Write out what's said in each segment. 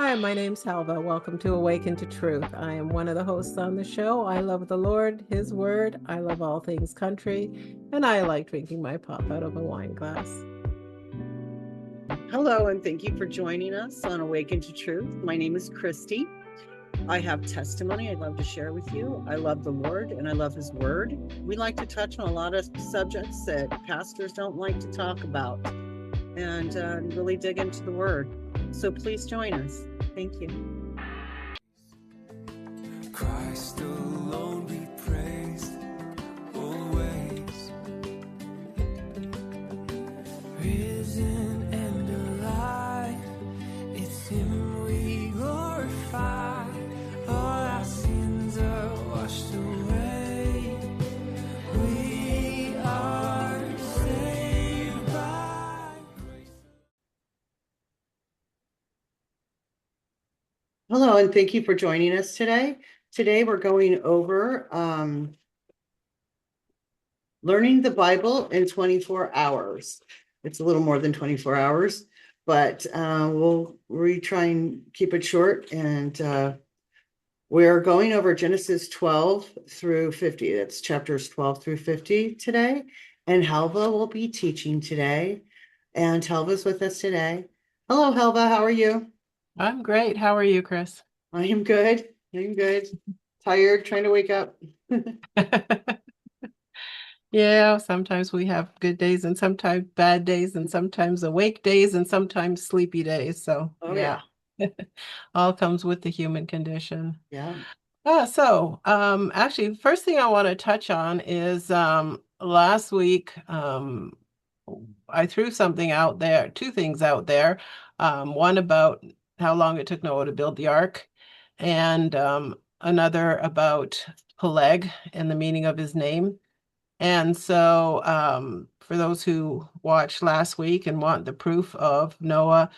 Hi, my name's Helve. Welcome to Awaken to Truth. I am one of the hosts on the show. I love the Lord, His Word. I love all things country, and I like drinking my pop out of a wine glass. Hello, and thank you for joining us on Awaken to Truth. My name is Christy. I have testimony I'd love to share with you. I love the Lord and I love His Word. We like to touch on a lot of subjects that pastors don't like to talk about and really dig into the Word. So please join us. Thank you. Christ alone be praised always. Risen and alive, it's Him we glorify. All our sins are washed away. We are saved by grace. Hello, and thank you for joining us today. Today we're going over learning the Bible in 24 hours. It's a little more than 24 hours, but we'll try and keep it short. And we're going over Genesis 12 through 50. That's chapters 12 through 50 today. And Helve will be teaching today. And Helve's with us today. Hello, Helve. How are you? I'm great. How are you, Chris? I am good. I'm good. Tired, trying to wake up. Yeah, sometimes we have good days and sometimes bad days and sometimes awake days and sometimes sleepy days. So, Oh, yeah, all comes with the human condition. yeah. Actually, first thing I want to touch on is last week I threw something out there, two things out there. One about how long it took Noah to build the ark, and another about Peleg and the meaning of his name. And so, for those who watched last week and want the proof of Noah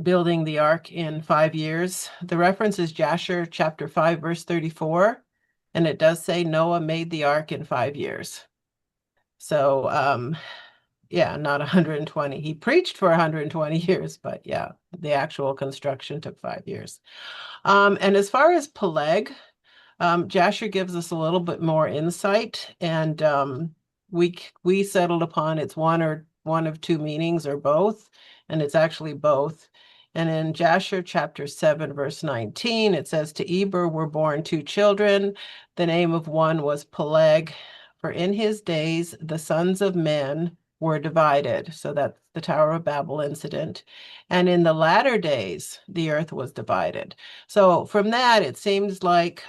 building the ark in 5 years, the reference is Jasher chapter 5, verse 34. And it does say Noah made the ark in 5 years. So, yeah, not 120. He preached for 120 years, but yeah, the actual construction took 5 years. And as far as Peleg, Jasher gives us a little bit more insight, and we settled upon it's one of two meanings or both, and it's actually both. And in Jasher chapter 7, verse 19, it says, "To Eber were born two children. The name of one was Peleg, for in his days the sons of men were divided." So that's the Tower of Babel incident. "And in the latter days, the earth was divided." So from that, it seems like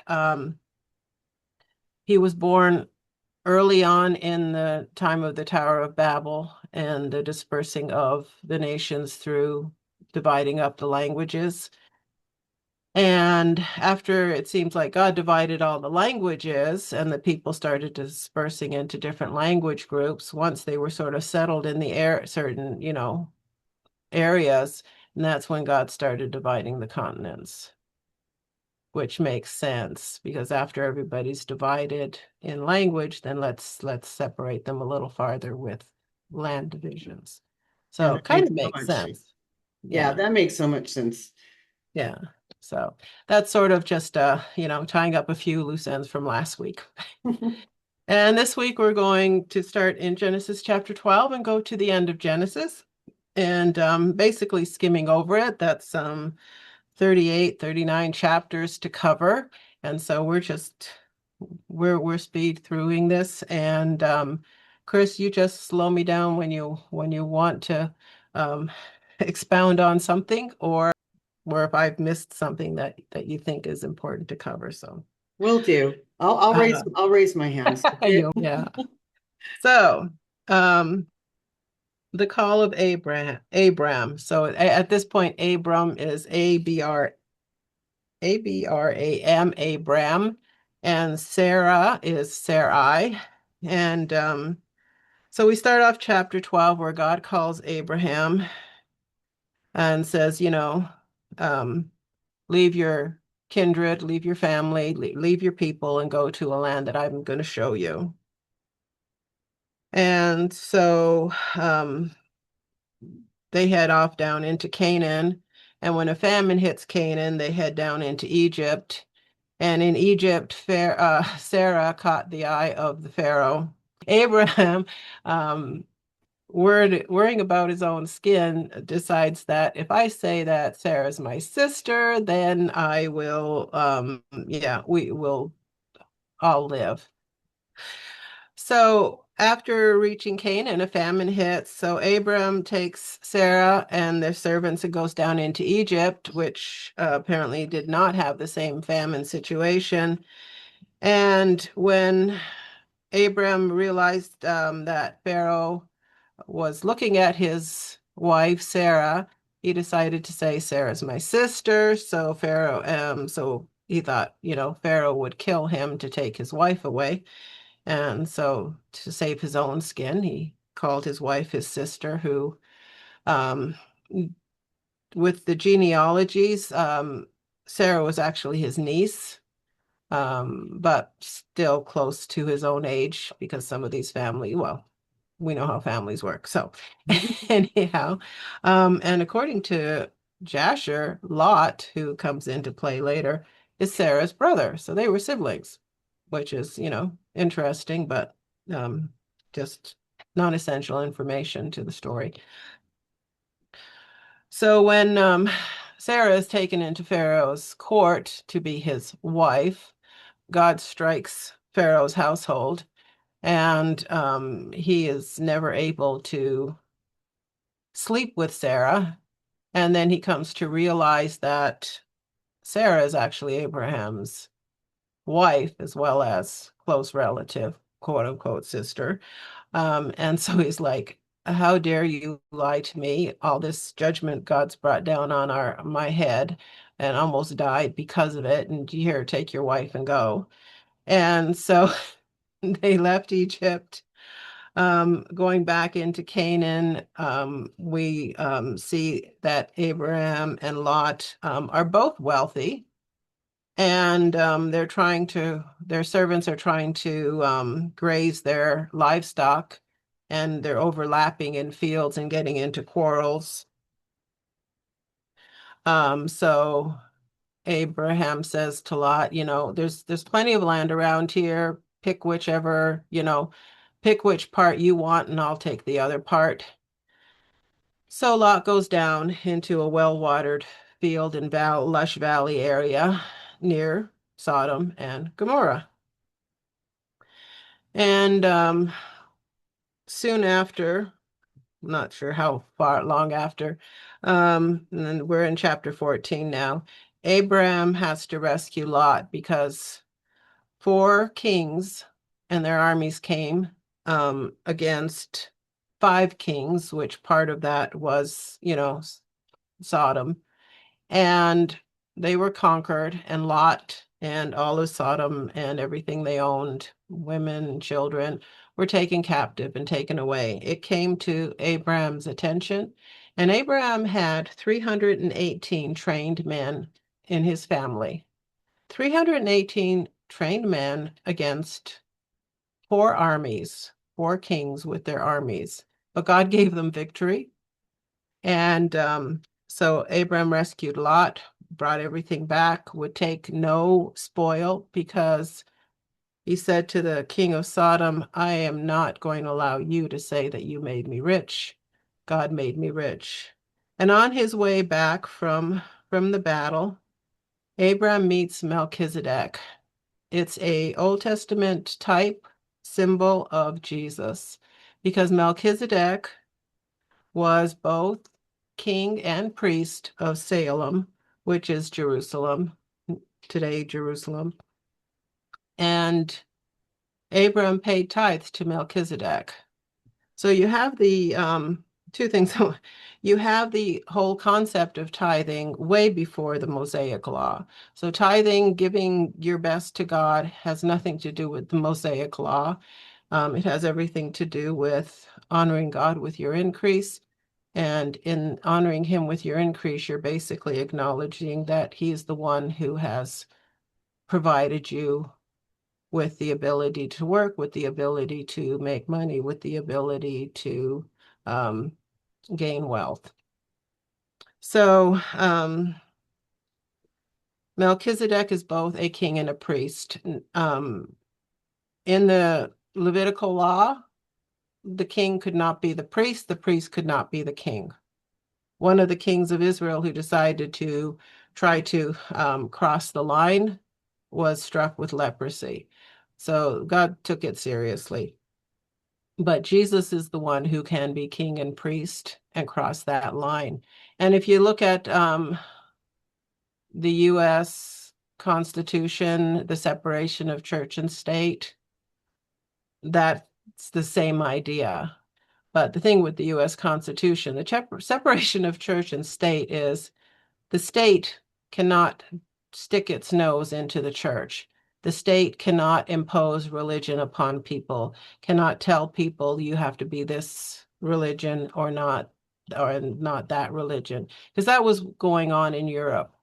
he was born early on in the time of the Tower of Babel and the dispersing of the nations through dividing up the languages. And after it seems like God divided all the languages and the people started dispersing into different language groups, once they were sort of settled in the certain, areas, and that's when God started dividing the continents, which makes sense because after everybody's divided in language, then let's separate them a little farther with land divisions. Yeah, So that kind makes of so makes much sense. Yeah, Yeah. that makes so much sense. Yeah. So that's sort of just tying up a few loose ends from last week. And this week we're going to start in Genesis chapter 12 and go to the end of Genesis and basically skimming over it. That's 38, 39 chapters to cover. And so we're speed throughing this. And Chris, you just slow me down when you want to expound on something or if I've missed something that you think is important to cover. So Will do. I'll raise my hands. Okay? yeah. So the call of Abram. So at this point, Abram is Abram, Abram, and Sarah is Sarai. And so we start off chapter 12 where God calls Abraham and says, leave your kindred, leave your family, leave your people, and go to a land that I'm going to show you. And so they head off down into Canaan. And when a famine hits Canaan, they head down into Egypt. And in Egypt, Sarah caught the eye of the Pharaoh. Abraham, worrying about his own skin, decides that if I say that Sarah's my sister, then I will, we will all live. So after reaching Canaan, a famine hits. So Abram takes Sarah and their servants and goes down into Egypt, which apparently did not have the same famine situation. And when Abram realized that Pharaoh was looking at his wife, Sarah, he decided to say, Sarah's my sister. So so he thought, Pharaoh would kill him to take his wife away. And so to save his own skin, he called his wife his sister, who, um, with the genealogies, Sarah was actually his niece, but still close to his own age because some of these well, we know how families work. So anyhow, and according to Jasher, Lot, who comes into play later, is Sarah's brother. So they were siblings, which is, interesting, but just non-essential information to the story. So when Sarah is taken into Pharaoh's court to be his wife, God strikes Pharaoh's household, and he is never able to sleep with Sarah. And then he comes to realize that Sarah is actually Abraham's wife as well as close relative, quote unquote, sister. And so he's like, how dare you lie to me? All this judgment God's brought down on my head, and almost died because of it. And here, take your wife and go. And so they left Egypt. Going back into Canaan, we see that Abraham and Lot are both wealthy, and their servants are trying to graze their livestock, and they're overlapping in fields and getting into quarrels. So Abraham says to Lot, there's plenty of land around here. Pick which part you want, and I'll take the other part. So Lot goes down into a well-watered field in lush valley area near Sodom and Gomorrah. And soon after, I'm not sure how long after, and we're in chapter 14 now, Abraham has to rescue Lot because 4 kings and their armies came against 5 kings, which part of that was, Sodom. And they were conquered, and Lot and all of Sodom and everything they owned, women and children, were taken captive and taken away. It came to Abraham's attention, and Abraham had 318 trained men in his family. 318 trained men against 4 armies, 4 kings with their armies. But God gave them victory. And so Abraham rescued Lot, brought everything back, would take no spoil, because he said to the king of Sodom, I am not going to allow you to say that you made me rich. God made me rich. And on his way back from the battle, Abraham meets Melchizedek. It's a Old Testament type symbol of Jesus, because Melchizedek was both king and priest of Salem, which is Jerusalem, today Jerusalem. And Abram paid tithes to Melchizedek. So you have the 2 things. You have the whole concept of tithing way before the Mosaic law. So tithing, giving your best to God, has nothing to do with the Mosaic law. It has everything to do with honoring God with your increase. And in honoring him with your increase, you're basically acknowledging that he's the one who has provided you with the ability to work, with the ability to make money, with the ability to gain wealth. So Melchizedek is both a king and a priest. In the Levitical law, the king could not be the priest could not be the king. One of the kings of Israel who decided to try to cross the line was struck with leprosy. So God took it seriously. But Jesus is the one who can be king and priest and cross that line. And if you look at the U.S. Constitution, the separation of church and state, that's the same idea. But the thing with the U.S. Constitution, the separation of church and state is the state cannot stick its nose into the church. The state cannot impose religion upon people, cannot tell people you have to be this religion or not that religion, because that was going on in Europe.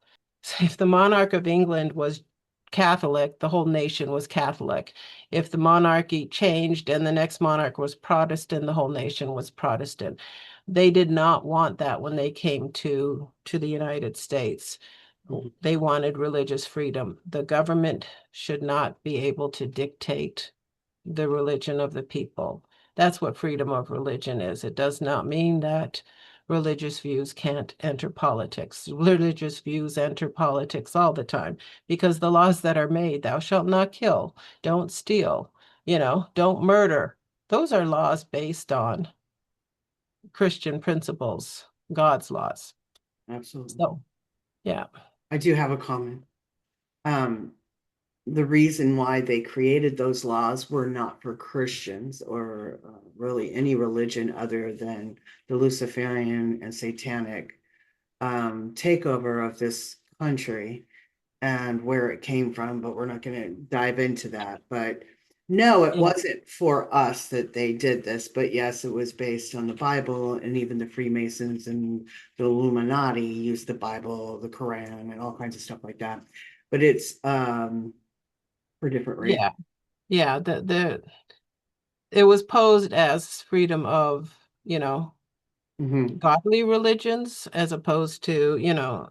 So if the monarch of England was Catholic, the whole nation was Catholic. If the monarchy changed and the next monarch was Protestant, the whole nation was Protestant. They did not want that when they came to the United States. They wanted religious freedom. The government should not be able to dictate the religion of the people. That's what freedom of religion is. It does not mean that religious views can't enter politics. Religious views enter politics all the time because the laws that are made, thou shalt not kill, don't steal, don't murder. Those are laws based on Christian principles, God's laws. Absolutely. So, yeah. I do have a comment. The reason why they created those laws were not for Christians or really any religion other than the Luciferian and satanic takeover of this country and where it came from, but we're not going to dive into that. But no, it wasn't for us that they did this, but yes, it was based on the Bible, and even the Freemasons and the Illuminati used the Bible, the Quran, and all kinds of stuff like that. But it's for different reasons. Yeah. It was posed as freedom of, godly religions as opposed to,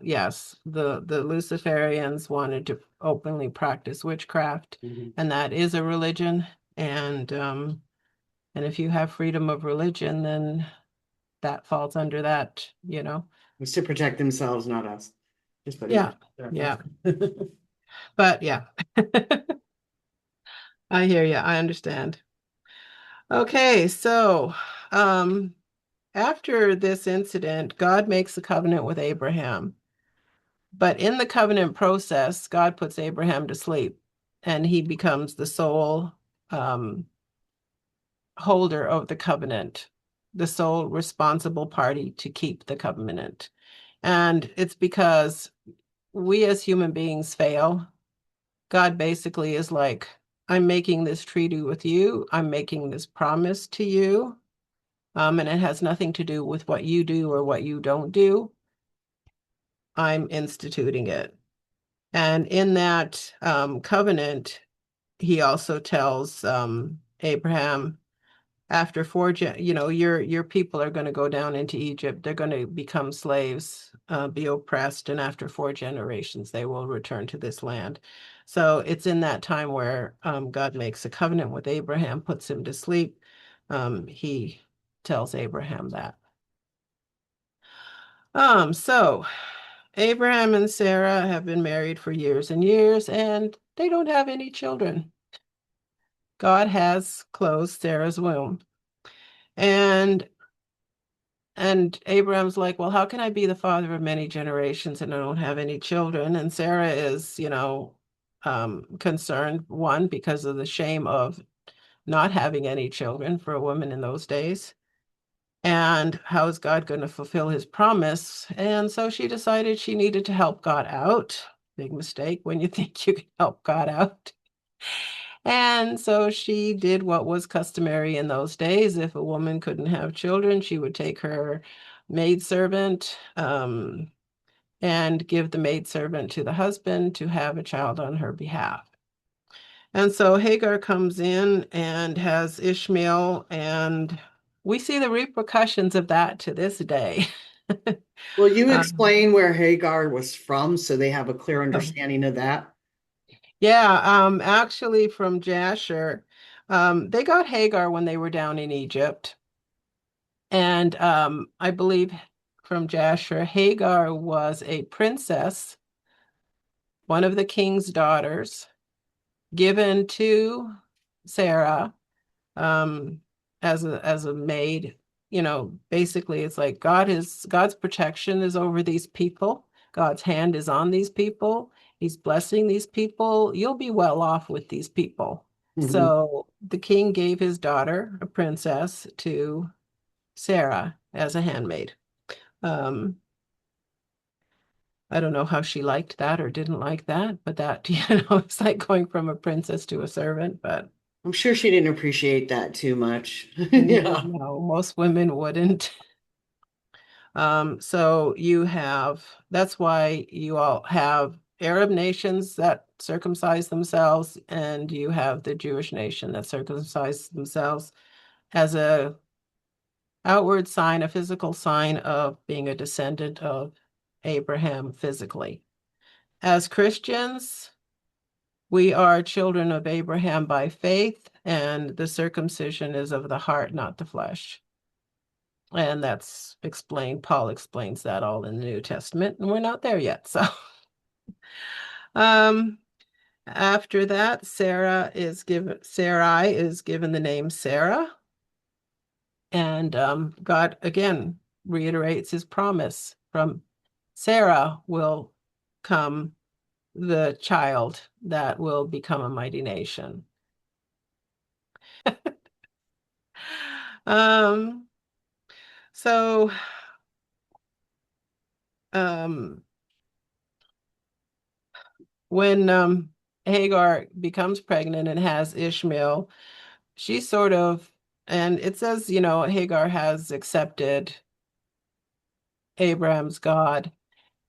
yes, the Luciferians wanted to openly practice witchcraft, and that is a religion. And if you have freedom of religion, then that falls under that, It's to protect themselves, not us. Just put it Yeah. Yeah. But yeah. I hear you. I understand. Okay, so after this incident, God makes a covenant with Abraham. But in the covenant process, God puts Abraham to sleep, and he becomes the sole holder of the covenant, the sole responsible party to keep the covenant. And it's because we as human beings fail. God basically is like, I'm making this treaty with you. I'm making this promise to you. And it has nothing to do with what you do or what you don't do. I'm instituting it. And in that covenant, he also tells Abraham, after your people are going to go down into Egypt. They're going to become slaves, be oppressed, and after 4 generations, they will return to this land. So it's in that time where God makes a covenant with Abraham, puts him to sleep. He tells Abraham that. So Abraham and Sarah have been married for years and years, and they don't have any children. God has closed Sarah's womb. And Abraham's like, well, how can I be the father of many generations and I don't have any children? And Sarah is, concerned, one, because of the shame of not having any children for a woman in those days. And how is God going to fulfill his promise? And so she decided she needed to help God out. Big mistake when you think you can help God out. And so she did what was customary in those days. If a woman couldn't have children, she would take her maidservant and give the maidservant to the husband to have a child on her behalf. And so Hagar comes in and has Ishmael, and we see the repercussions of that to this day. Will you Um, explain where Hagar was from so they have a clear yeah, understanding of that? actually from Jasher, they got Hagar when they were down in Egypt. And I believe from Jasher, Hagar was a princess, one of the king's daughters, given to Sarah um, as a maid. You know, basically, it's like God's protection is over these people. God's hand is on these people. He's blessing these people. You'll be well off with these people. Mhm. So the king gave his daughter, a princess, to Sarah as a handmaid. Um, I don't know how she liked that or didn't like that, but that, it's like going from a princess to a servant, but I'm sure she didn't appreciate that too much. Yeah. no, most women wouldn't. So that's why you all have Arab nations that circumcise themselves, and you have the Jewish nation that circumcise themselves as a outward sign, a physical sign of being a descendant of Abraham physically. As Christians, we are children of Abraham by faith, and the circumcision is of the heart, not the flesh. And that's explained, Paul explains that all in the New Testament, and we're not there yet. So um after that, Sarai is given the name Sarah, and God again reiterates his promise from Sarah will come the child that will become a mighty nation. Um, so um when Hagar becomes pregnant and has Ishmael, she sort of, and it says, Hagar has accepted Abraham's God,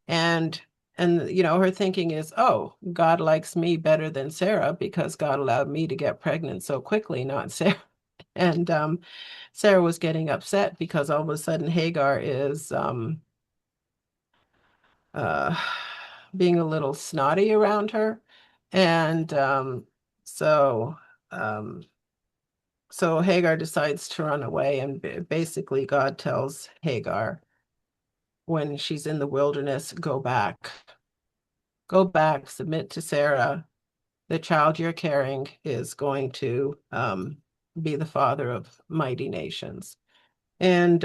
and her thinking is, oh, God likes me better than Sarah because God allowed me to get pregnant so quickly, not Sarah. And Sarah was getting upset because all of a sudden Hagar is uh, being a little snotty around her. And so um, so Hagar decides to run away, and basically God tells Hagar when she's in the wilderness, go back, submit to Sarah. The child you're carrying is going to be the father of mighty nations. And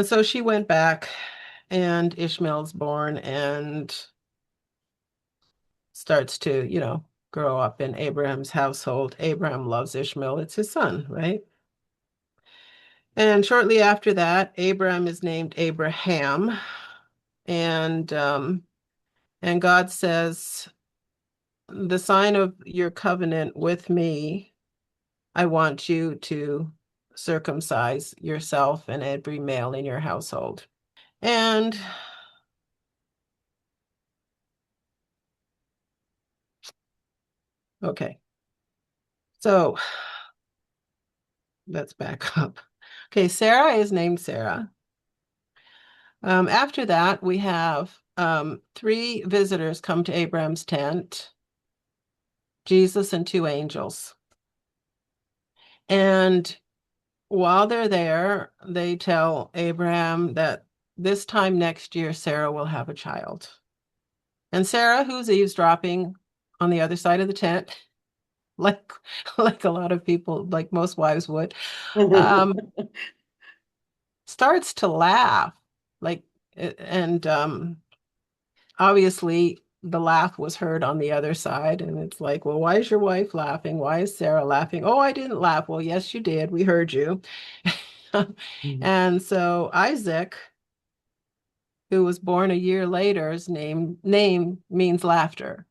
so she went back, and Ishmael's born and starts to, grow up in Abraham's household. Abraham loves Ishmael. It's his son, right? And shortly after that, Abraham is named Abraham. And God says, the sign of your covenant with me, I want you to circumcise yourself and every male in your household. And okay, so let's back up. Okay, Sarah is named Sarah. After that, we have three visitors come to Abraham's tent, Jesus and two angels. And while they're there, they tell Abraham that this time next year, Sarah will have a child. And Sarah, who's eavesdropping on the other side of the tent, like like a lot of people, like most wives would, um, starts to laugh, like, and obviously the laugh was heard on the other side, and it's like, well, why is your wife laughing? Why is Sarah laughing? Oh, I didn't laugh. Well, yes, you did. We heard you. And so Isaac, who was born a year later, his name means laughter.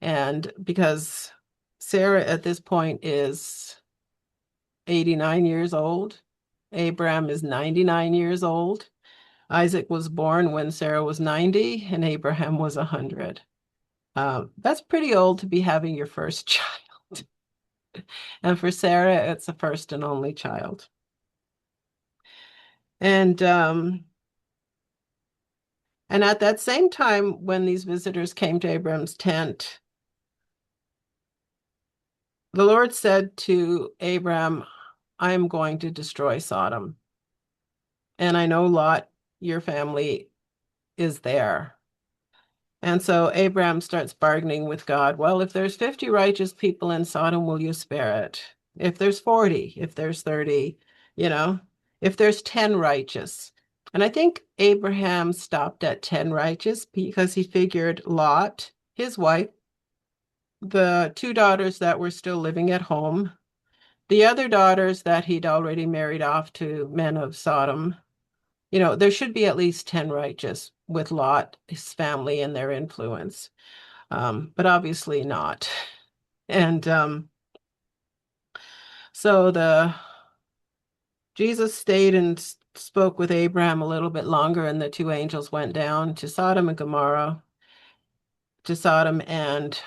And because Sarah at this point is 89 years old, Abraham is 99 years old. Isaac was born when Sarah was 90 and Abraham was 100. That's pretty old to be having your first child. And for Sarah, it's the first and only child. And and at that same time, when these visitors came to Abram's tent, the Lord said to Abram, I am going to destroy Sodom. And I know Lot, your family, is there. And so Abraham starts bargaining with God. Well, if there's 50 righteous people in Sodom, will you spare it? If there's 40, if there's 30, you know, if there's 10 righteous. And I think Abraham stopped at 10 righteous because he figured Lot, his wife, the two daughters that were still living at home, the other daughters that he'd already married off to men of Sodom, there should be at least 10 righteous with Lot, his family, and their influence. But obviously not. And so the Jesus stayed and spoke with Abraham a little bit longer, and the two angels went down to Sodom and Gomorrah, to Sodom, and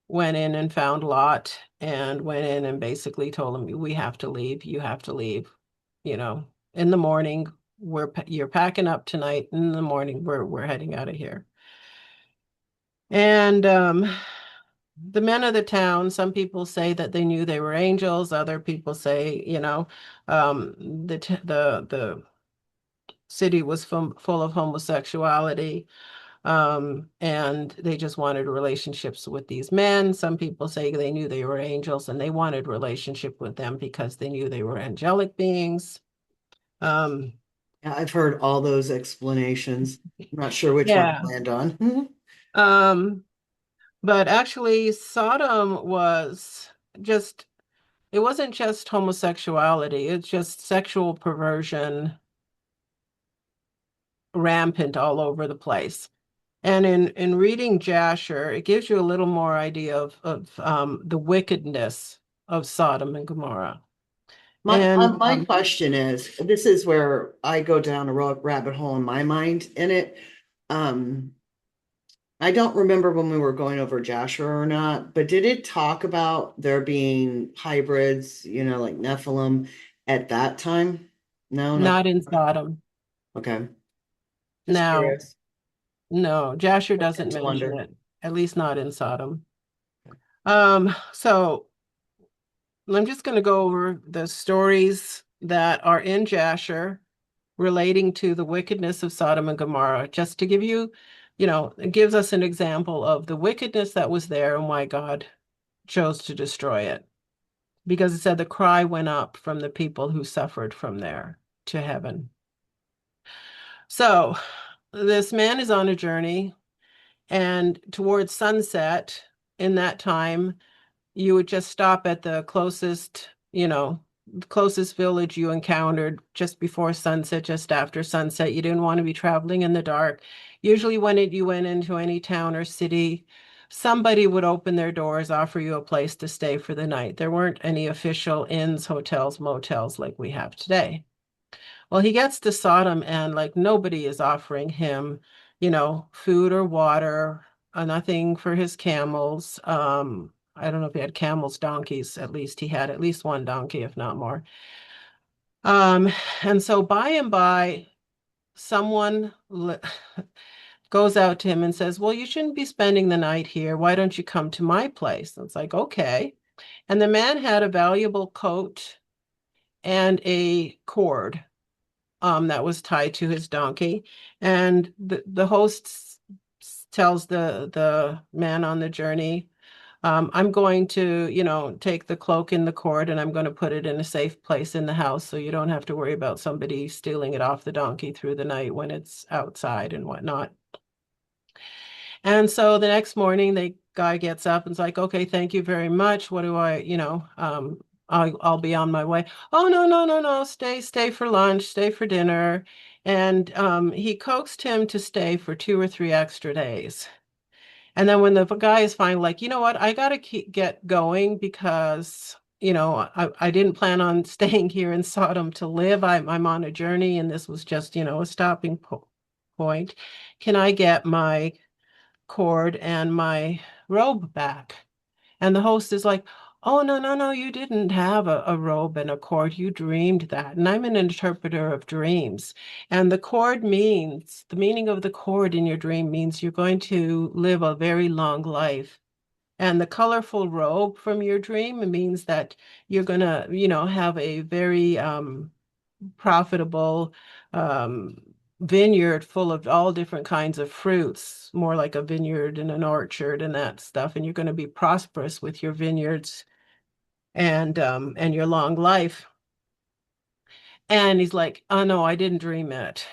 went in and found Lot and went in and basically told him, we have to leave. You have to leave. In the morning, you're packing up tonight. In the morning, we're heading out of here. And the men of the town, some people say that they knew they were angels. Other people say, the city was full of homosexuality, and they just wanted relationships with these men. Some people say they knew they were angels and they wanted relationship with them because they knew they were angelic beings. Yeah, I've heard all those explanations. I'm not sure which one to Yeah. land on. Um, but actually, Sodom was just, it wasn't just homosexuality, it's just sexual perversion rampant all over the place. And in reading Jasher, it gives you a little more idea of the wickedness of Sodom and Gomorrah. My And my question is, this is where I go down a rabbit hole in my mind in it. Um, I don't remember when we were going over Joshua or not, but did it talk about there being hybrids, like Nephilim at that time? No, not not in Sodom. okay. Just Now, curious. no, Jasher I tend doesn't to mention wonder. it, at least not in Sodom. So I'm just going to go over the stories that are in Jasher relating to the wickedness of Sodom and Gomorrah, just to give you, it gives us an example of the wickedness that was there and why God chose to destroy it. Because it said the cry went up from the people who suffered from there to heaven. So this man is on a journey, and towards sunset, in that time, you would just stop at the closest village you encountered just before sunset, just after sunset. You didn't want to be traveling in the dark. Usually when you went into any town or city, somebody would open their doors, offer you a place to stay for the night. There weren't any official inns, hotels, motels like we have today. Well, he gets to Sodom and like nobody is offering him, food or water, nothing for his camels. I don't know if he had camels, donkeys, at least he had at least one donkey, if not more. Um, and so by and by, someone goes out to him and says, well, you shouldn't be spending the night here. Why don't you come to my place? And it's like, okay. And the man had a valuable coat and a cord that was tied to his donkey. And the host tells the man on the journey, I'm going to, take the cloak and the cord and I'm going to put it in a safe place in the house so you don't have to worry about somebody stealing it off the donkey through the night when it's outside and whatnot. And so the next morning, the guy gets up and is like, okay, thank you very much. What do I, I'll be on my way. Oh, no, no, no, no. Stay for lunch, stay for dinner. And he coaxed him to stay for 2 or 3 extra days. And then when the guy is finally like, you know what, I gotta get going because, I didn't plan on staying here in Sodom to live. I'm on a journey and this was just, a stopping point. Can I get my cord and my robe back? And the host is like, Oh, no, no, no, you didn't have a robe and a cord. You dreamed that. And I'm an interpreter of dreams. And the meaning of the cord in your dream means you're going to live a very long life. And the colorful robe from your dream means that you're going to, have a very profitable um, vineyard full of all different kinds of fruits, more like a vineyard and an orchard and that stuff. And you're going to be prosperous with your vineyards and your long life. And he's like, oh no, I didn't dream it.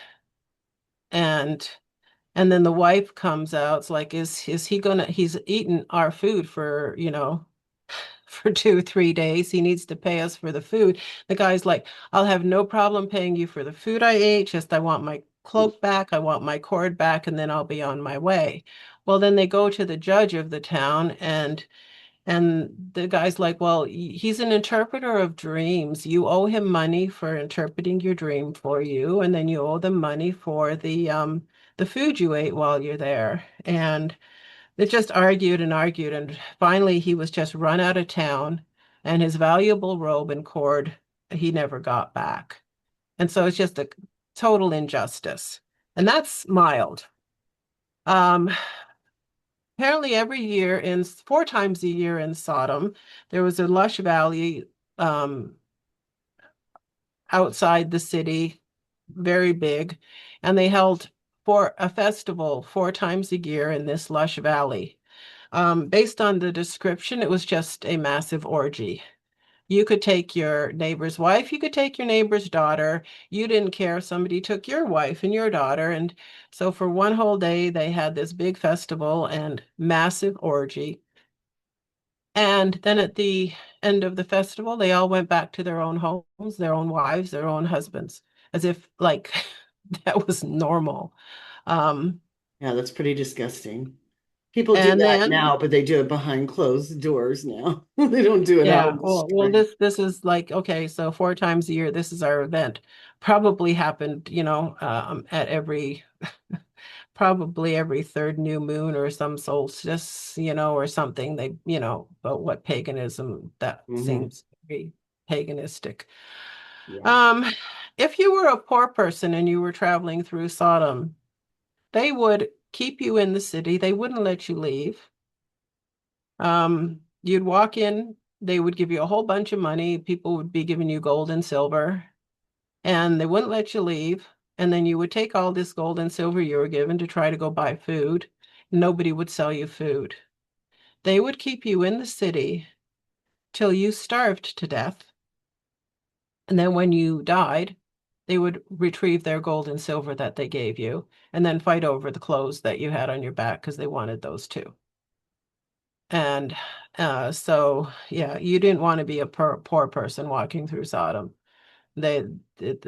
And and then the wife comes out. It's like, is he gonna, he's eaten our food for, for 2, 3 days. He needs to pay us for the food. The guy's like, I'll have no problem paying you for the food I ate. Just I want my cloak back, I want my cord back, and then I'll be on my way. Well, then they go to the judge of the town and the guy's like, well, he's an interpreter of dreams. You owe him money for interpreting your dream for you, and then you owe them money for the food you ate while you're there. And they just argued and argued, and finally he was just run out of town, and his valuable robe and cord he never got back. And so it's just a total injustice. And that's mild. Um, Apparently, every year, in 4 times a year in Sodom, there was a lush valley um, outside the city, very big, and they held for a festival 4 times a year in this lush valley. Based on the description, it was just a massive orgy. You could take your neighbor's wife, you could take your neighbor's daughter. You didn't care if somebody took your wife and your daughter. And so for one whole day, they had this big festival and massive orgy. And then at the end of the festival, they all went back to their own homes, their own wives, their own husbands, as if like that was normal. Um, Yeah, that's pretty disgusting. People do and that then now, but they do it behind closed doors now. They don't do it out Yeah, in the well, street. this is like, okay, so 4 times a year, this is our event. Probably happened, at probably every third new moon or some solstice, or something. But what paganism, that Hmm. seems very paganistic. Yeah. Um, if you were a poor person and you were traveling through Sodom, they would keep you in the city. They wouldn't let you leave. You'd walk in, they would give you a whole bunch of money. People would be giving you gold and silver, and they wouldn't let you leave. And then you would take all this gold and silver you were given to try to go buy food. Nobody would sell you food. They would keep you in the city till you starved to death. And then when you died, they would retrieve their gold and silver that they gave you and then fight over the clothes that you had on your back because they wanted those too. And so, yeah, you didn't want to be a poor person walking through Sodom. They, it,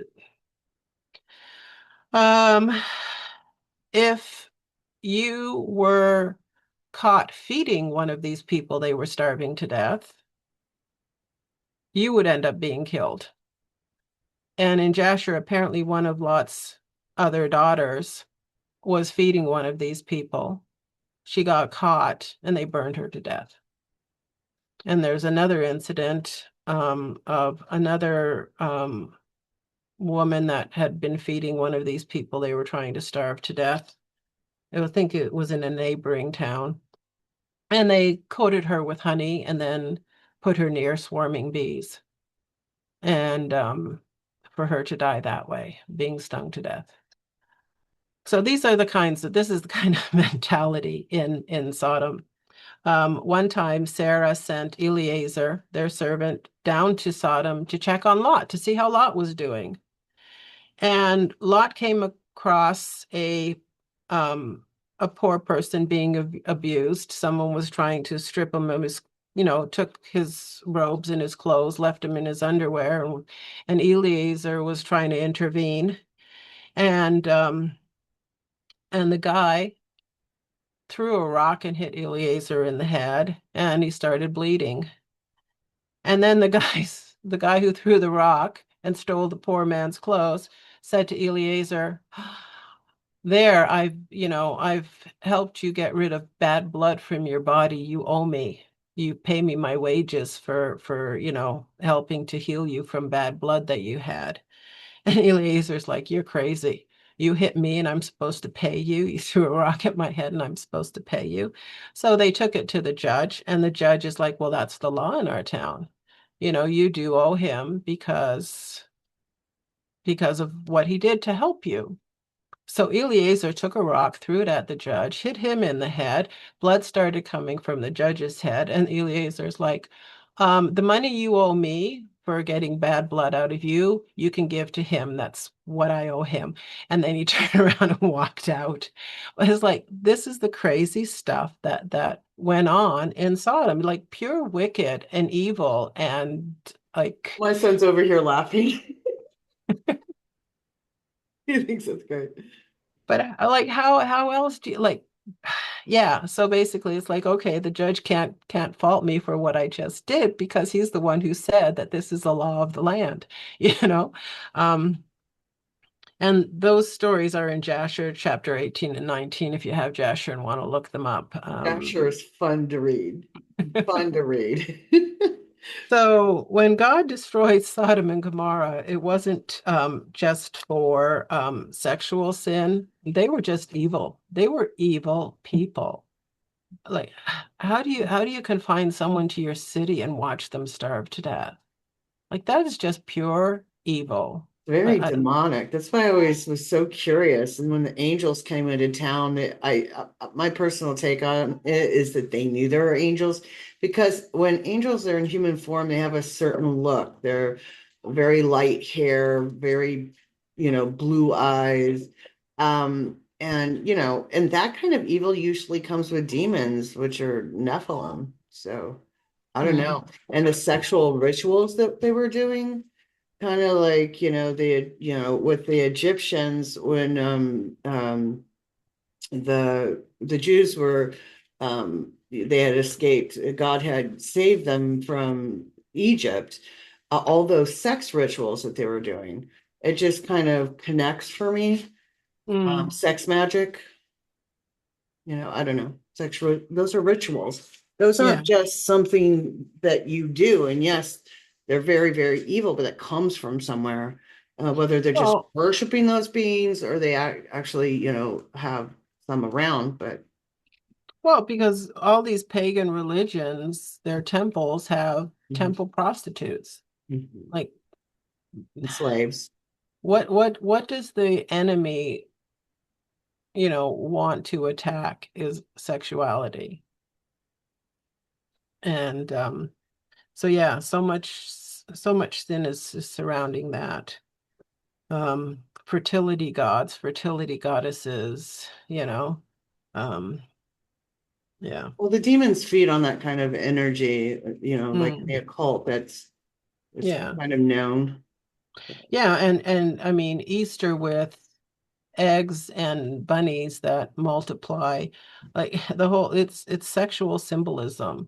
um, if you were caught feeding one of these people they were starving to death, you would end up being killed. And in Jasher, apparently one of Lot's other daughters was feeding one of these people. She got caught and they burned her to death. And there's another incident of another woman that had been feeding one of these people they were trying to starve to death. I think it was in a neighboring town. And they coated her with honey and then put her near swarming bees. And for her to die that way, being stung to death. So this is the kind of mentality in Sodom. One time, Sarah sent Eliezer, their servant, down to Sodom to check on Lot, to see how Lot was doing. And Lot came across a poor person being abused. Someone was trying to strip him of his, took his robes and his clothes, left him in his underwear, and Eliezer was trying to intervene. And and the guy threw a rock and hit Eliezer in the head, and he started bleeding. And then the guy who threw the rock and stole the poor man's clothes said to Eliezer, there, I've helped you get rid of bad blood from your body. You owe me. you pay me my wages for, helping to heal you from bad blood that you had. And Eliezer's like, you're crazy. You hit me and I'm supposed to pay you. You threw a rock at my head and I'm supposed to pay you. So they took it to the judge, and the judge is like, well, that's the law in our town. You do owe him because of what he did to help you. So Eliezer took a rock, threw it at the judge, hit him in the head. Blood started coming from the judge's head. And Eliezer's like, the money you owe me for getting bad blood out of you, you can give to him. That's what I owe him. And then he turned around and walked out. It's like, this is the crazy stuff that went on in Sodom, like pure wicked and evil. And like, My son's over here laughing. He thinks it's great. but like how else do you like yeah, so basically it's like, okay, the judge can't fault me for what I just did because he's the one who said that this is the law of the land, you know. Um and those stories are in Jasher chapter 18 and 19 if you have Jasher and want to look them up. That sure is fun to read. Fun to read. So when God destroyed Sodom and Gomorrah, it wasn't just for sexual sin. They were just evil. They were evil people. Like, how do you confine someone to your city and watch them starve to death? Like that is just pure evil. Very I, demonic. That's why I always was so curious. And when the angels came into town, my personal take on it is that they knew there were angels, because when angels are in human form, they have a certain look. They're very light hair, very, blue eyes. And that kind of evil usually comes with demons, which are Nephilim. So I don't mm, know. And the sexual rituals that they were doing, kind of like, with the Egyptians, when the Jews were, they had escaped, God had saved them from Egypt. All those sex rituals that they were doing, it just kind of connects for me. mm. Sex magic, I don't know, sexual, those are rituals. Those Yeah. aren't just something that you do. And yes, they're very, very evil, but it comes from somewhere. Whether they're just Well, worshiping those beings or they actually, have some around. But because all these pagan religions, their temples have Mhm. temple prostitutes. Mhm. Like, And slaves. what does the enemy, want to attack is sexuality. And so yeah, so much sin is surrounding that. Fertility gods, fertility goddesses, Um, yeah. Well, the demons feed on that kind of energy, like in the Mm, occult, it's yeah. kind of known. Yeah, and I mean Easter with eggs and bunnies that multiply, like the whole it's sexual symbolism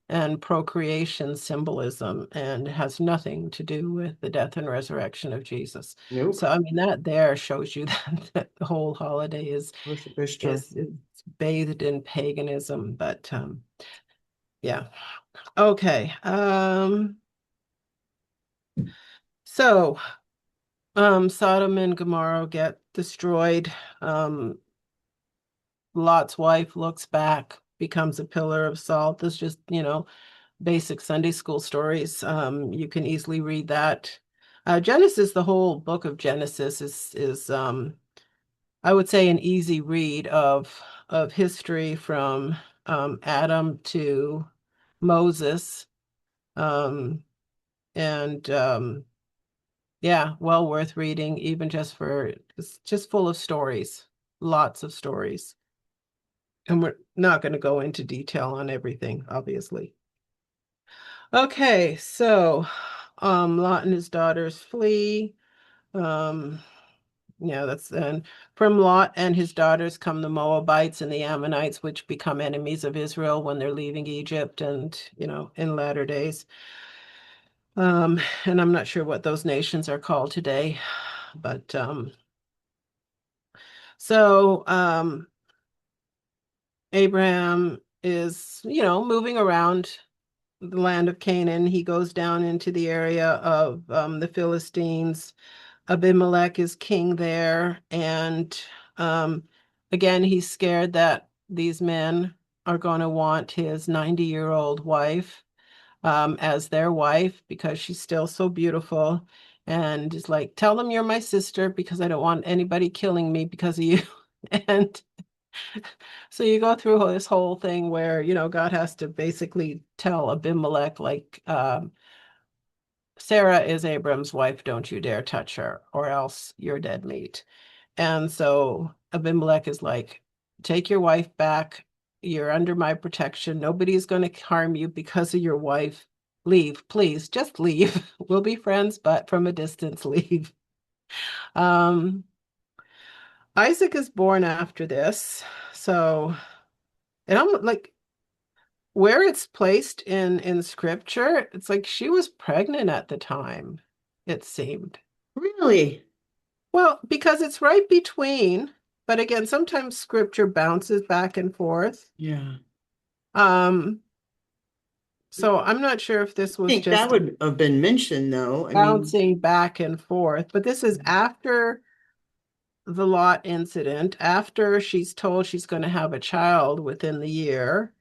and procreation symbolism, and has nothing to do with the death and resurrection of Jesus. Nope. So I mean that there shows you that the whole holiday is Worship Ishtar. is is bathed in paganism, but yeah. Okay. So Sodom and Gomorrah get destroyed. Um, Lot's wife looks back, becomes a pillar of salt. That's just, basic Sunday school stories. You can easily read that. Genesis, the whole book of Genesis is I would say an easy read of history from Adam to Moses. Um, and yeah, well worth reading, even just for it's just full of stories, lots of stories. And we're not going to go into detail on everything, obviously. Okay, so Lot and his daughters flee. Um, yeah, that's and from Lot and his daughters come the Moabites and the Ammonites, which become enemies of Israel when they're leaving Egypt and, in latter days. And I'm not sure what those nations are called today, but so Abraham is, moving around the land of Canaan. He goes down into the area of the Philistines. Abimelech is king there. And again, he's scared that these men are going to want his 90-year-old wife as their wife because she's still so beautiful. And is like, tell them you're my sister because I don't want anybody killing me because of you. And so you go through this whole thing where, God has to basically tell Abimelech, like, Sarah is Abram's wife, don't you dare touch her, or else you're dead meat. And so Abimelech is like, take your wife back. You're under my protection. Nobody's going to harm you because of your wife. Leave, please, just leave. We'll be friends, but from a distance, leave. Um, Isaac is born after this. So, and I'm like, where it's placed in scripture, it's like she was pregnant at the time, it seemed. Really? Well, because it's right between, but again, sometimes scripture bounces back and forth. Yeah. Um, so I'm not sure if this I was think that just would have been mentioned though. I mean, bouncing back and forth, but this is after the Lot incident, after she's told she's going to have a child within the year.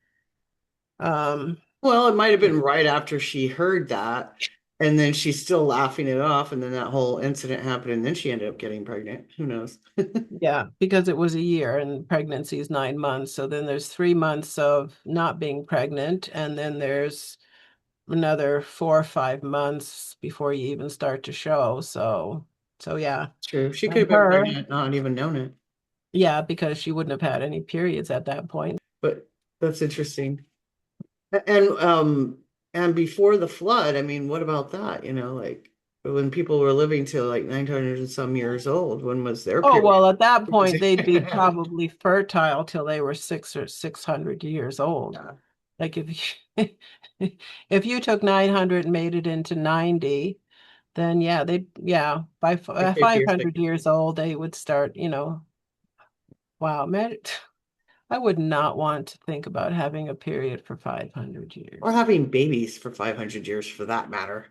well, it might have been right after she heard that, and then she's still laughing it off, and then that whole incident happened, and then she ended up getting pregnant. Who knows? Yeah, because it was a year and pregnancy is 9 months. So then there's 3 months of not being pregnant, and then there's another 4 or 5 months before you even start to show. So yeah. True. She could And have been her, pregnant, not even known it. yeah, because she wouldn't have had any periods at that point. But that's interesting. And before the flood, I mean, what about that? Like when people were living to like 900 and some years old, when was their Oh, period? well, at that point, they'd be probably fertile till they were 600 years old. Yeah. Like if you, if you took 900 and made it into 90, then yeah, by Like 50 or 60. 500 years old, they would start, wow, man, I would not want to think about having a period for 500 Or years. having babies for 500 years for that matter.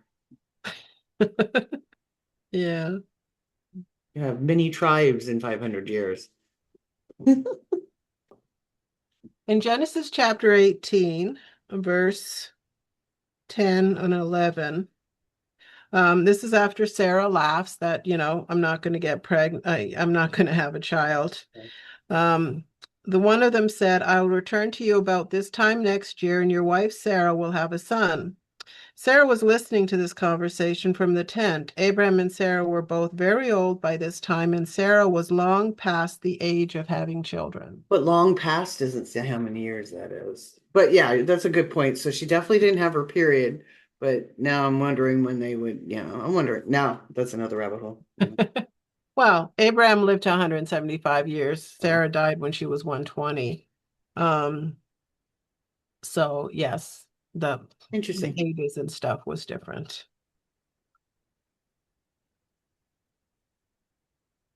Yeah. You have many tribes in 500 years. In Genesis chapter 18, verse 10 and 11, this is after Sarah laughs that, I'm not going to get pregnant. I'm not going to have a child. Um, the one of them said, I will return to you about this time next year, and your wife Sarah will have a son. Sarah was listening to this conversation from the tent. Abraham and Sarah were both very old by this time, and Sarah was long past the age of having children. But long past doesn't say how many years that is. But yeah, that's a good point. So she definitely didn't have her period. But now I'm wondering when they would, I'm wondering. Now that's another rabbit hole. Well, Abraham lived to 175 years. Sarah died when she was 120. Um, so yes, the Interesting. ages and stuff was different.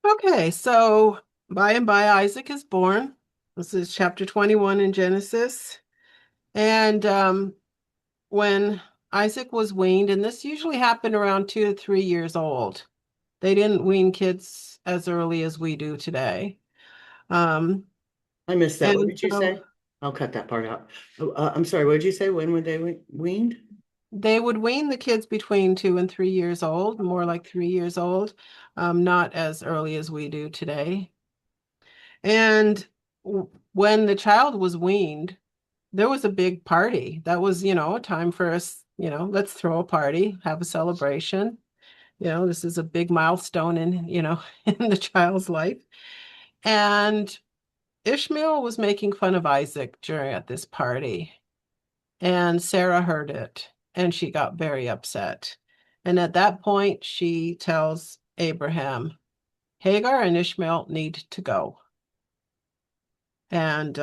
Okay, so by and by Isaac is born. This is chapter 21 in Genesis. And when Isaac was weaned, and this usually happened around 2 to 3 years old. They didn't wean kids as early as we do today. Um, I missed that. What and did you so say? I'll cut that part out. I'm sorry. What did you say? When were they weaned? they would wean the kids between 2 and 3 years old, more like 3 years old, not as early as we do today. And when the child was weaned, there was a big party. That was, a time for us, let's throw a party, have a celebration. This is a big milestone in, in the child's life. And Ishmael was making fun of Isaac during at this party. And Sarah heard it and she got very upset. And at that point, she tells Abraham, Hagar and Ishmael need to go. And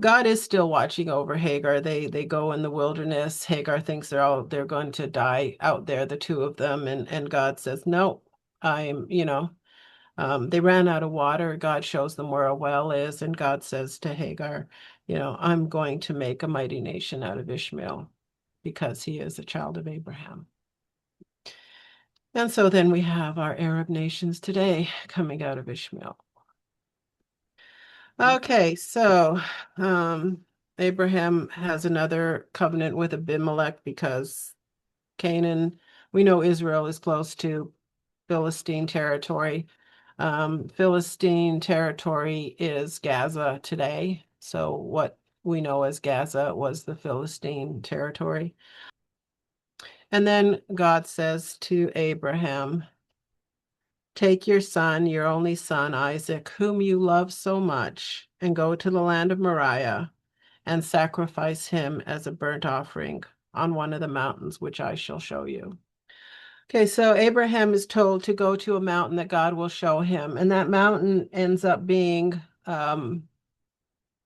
God is still watching over Hagar. They go in the wilderness. Hagar thinks they're going to die out there, the two of them, and God says, no, I'm, They ran out of water. God shows them where a well is, and God says to Hagar, I'm going to make a mighty nation out of Ishmael because he is a child of Abraham. And so then we have our Arab nations today coming out of Ishmael. Okay, so Abraham has another covenant with Abimelech because Canaan, we know Israel is close to Philistine territory. Philistine territory is Gaza today. So what we know as Gaza was the Philistine territory. And then God says to Abraham, take your son, your only son, Isaac, whom you love so much, and go to the land of Moriah and sacrifice him as a burnt offering on one of the mountains, which I shall show you. Okay, so Abraham is told to go to a mountain that God will show him, and that mountain ends up being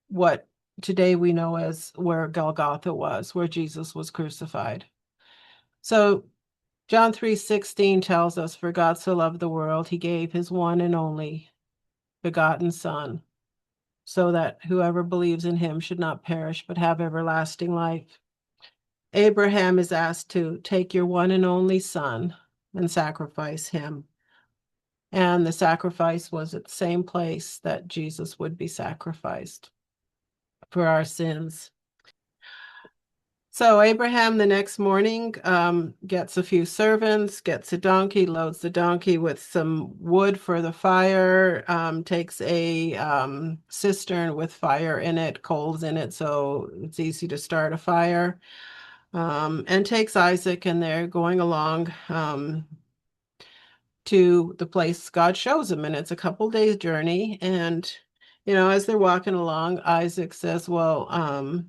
what today we know as where Golgotha was, where Jesus was crucified. So John 3:16 tells us, for God so loved the world, he gave his one and only begotten Son, so that whoever believes in him should not perish, but have everlasting life. Abraham is asked to take your one and only son and sacrifice him. And the sacrifice was at the same place that Jesus would be sacrificed for our sins. So Abraham the next morning gets a few servants, gets a donkey, loads the donkey with some wood for the fire, takes a cistern with fire in it, coals in it, so it's easy to start a fire, and takes Isaac, and they're going along to the place God shows him, and it's a couple days journey. And as they're walking along, Isaac says, well,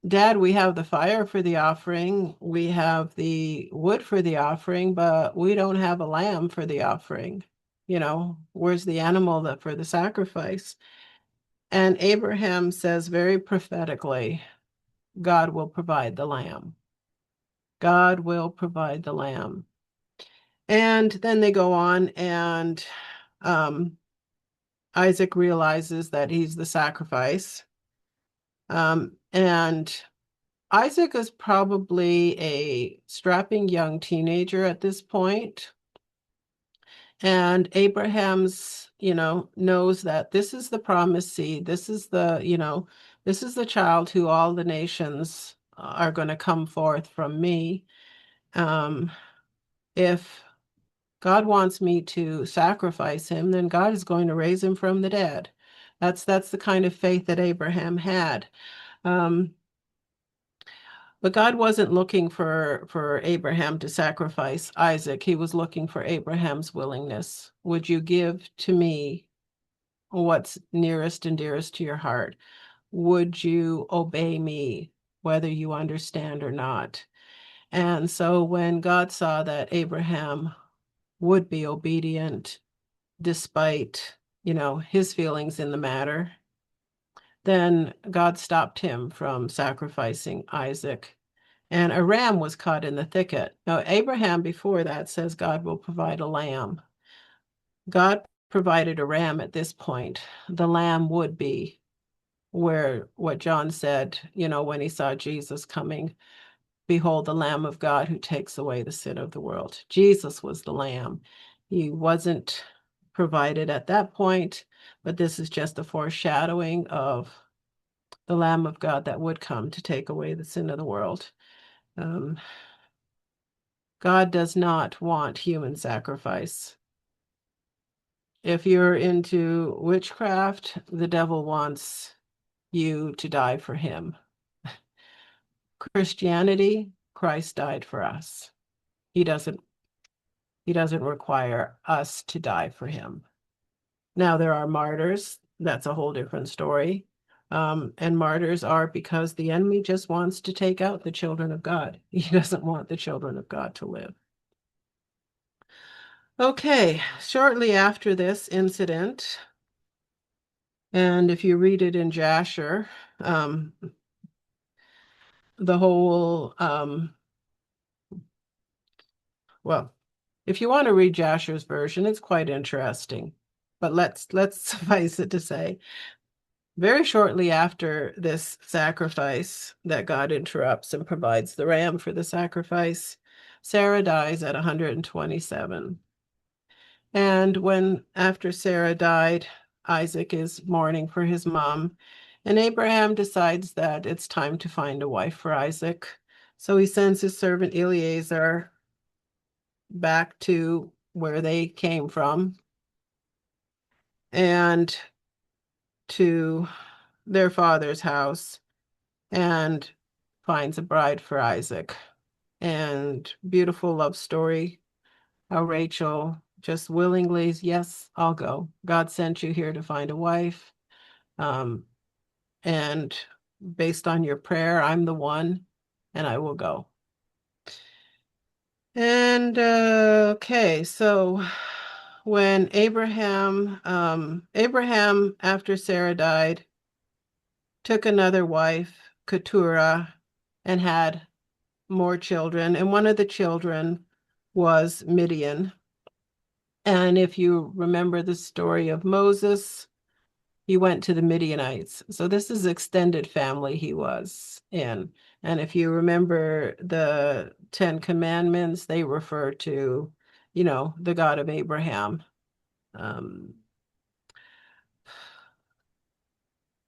Dad, we have the fire for the offering, we have the wood for the offering, but we don't have a lamb for the offering. Where's the animal that for the sacrifice? And Abraham says very prophetically, God will provide the lamb. God will provide the lamb. And then they go on, and Isaac realizes that he's the sacrifice. And Isaac is probably a strapping young teenager at this point. And Abraham's, knows that this is the promised seed. This is the child who all the nations are going to come forth from me. If God wants me to sacrifice him, then God is going to raise him from the dead. That's the kind of faith that Abraham had. But God wasn't looking for Abraham to sacrifice Isaac. He was looking for Abraham's willingness. Would you give to me what's nearest and dearest to your heart? Would you obey me, whether you understand or not? And so when God saw that Abraham would be obedient despite, his feelings in the matter, then God stopped him from sacrificing Isaac. And a ram was caught in the thicket. Now, Abraham before that says God will provide a lamb. God provided a ram at this point. The lamb would be where what John said, when he saw Jesus coming, behold, the Lamb of God who takes away the sin of the world. Jesus was the lamb. He wasn't provided at that point, but this is just a foreshadowing of the Lamb of God that would come to take away the sin of the world. God does not want human sacrifice. If you're into witchcraft, the devil wants you to die for him. Christianity, Christ died for us. He doesn't require us to die for him. Now, there are martyrs. That's a whole different story. And martyrs are because the enemy just wants to take out the children of God. He doesn't want the children of God to live. Okay, shortly after this incident, and if you read it in Jasher, the whole, well, if you want to read Jasher's version, it's quite interesting. But let's suffice it to say, very shortly after this sacrifice that God interrupts and provides the ram for the sacrifice, Sarah dies at 127. And when after Sarah died, Isaac is mourning for his mom, and Abraham decides that it's time to find a wife for Isaac. So he sends his servant Eliezer back to where they came from and to their father's house and finds a bride for Isaac. And beautiful love story. How Rachel just willingly, yes, I'll go. God sent you here to find a wife. And based on your prayer, I'm the one, and I will go. And okay, so when Abraham, after Sarah died, took another wife, Keturah, and had more children. And one of the children was Midian. And if you remember the story of Moses, he went to the Midianites. So this is extended family he was in. And if you remember the Ten Commandments, they refer to, the God of Abraham.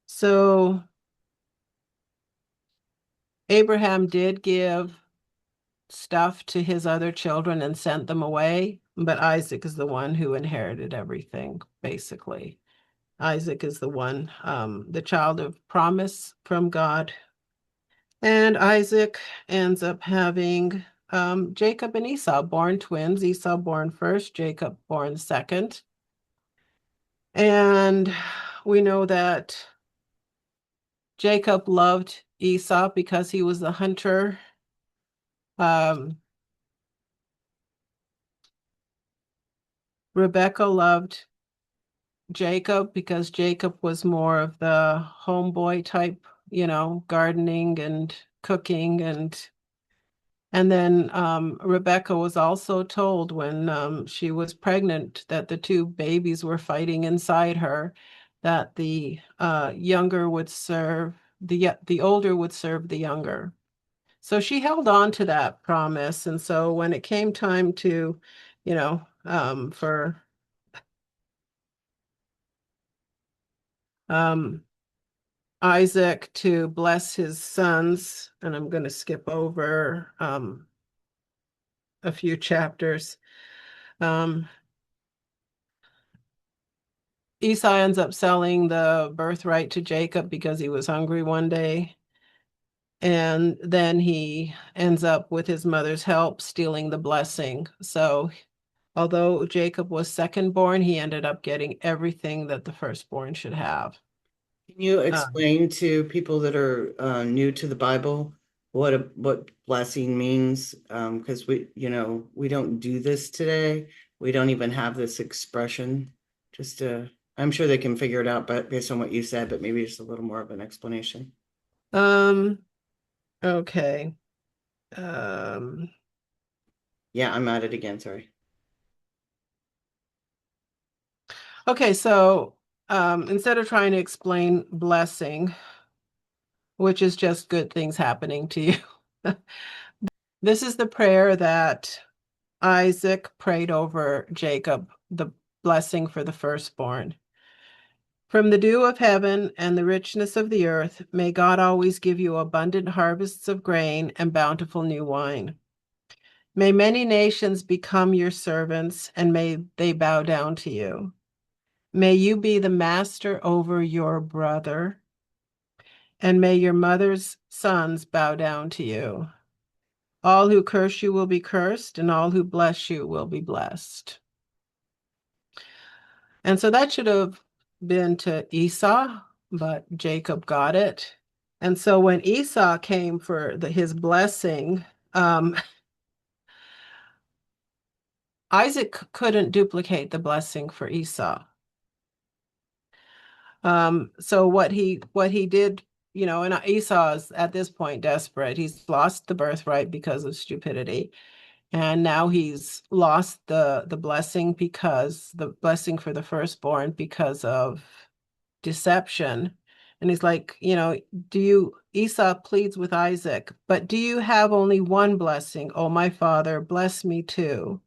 So Abraham did give stuff to his other children and sent them away, but Isaac is the one who inherited everything, basically. Isaac is the one, the child of promise from God. And Isaac ends up having Jacob and Esau, born twins. Esau born first, Jacob born second. And we know that Jacob loved Esau because he was the hunter. Rebecca loved Jacob because Jacob was more of the homeboy type, gardening and cooking. And then Rebecca was also told when she was pregnant that the two babies were fighting inside her, that the younger would serve, the older would serve the younger. So she held on to that promise. And so when it came time to, for Isaac to bless his sons, and I'm going to skip over a few chapters. Esau ends up selling the birthright to Jacob because he was hungry one day. And then he ends up, with his mother's help, stealing the blessing. So although Jacob was second born, he ended up getting everything that the firstborn should have. Can you explain to people that are new to the Bible what blessing means? Because we don't do this today. We don't even have this expression. I'm sure they can figure it out, but based on what you said, but maybe just a little more of an explanation. Okay. Yeah, I'm at it again. Sorry. Okay, so instead of trying to explain blessing, which is just good things happening to you, this is the prayer that Isaac prayed over Jacob, the blessing for the firstborn. From the dew of heaven and the richness of the earth, may God always give you abundant harvests of grain and bountiful new wine. May many nations become your servants, and may they bow down to you. May you be the master over your brother, and may your mother's sons bow down to you. All who curse you will be cursed, and all who bless you will be blessed. And so that should have been to Esau, but Jacob got it. And so when Esau came for his blessing, Isaac couldn't duplicate the blessing for Esau. So what he did, and Esau is at this point desperate. He's lost the birthright because of stupidity. And now he's lost the blessing, because the blessing for the firstborn, because of deception. And he's like, Esau pleads with Isaac, but do you have only one blessing? Oh, my father, bless me too.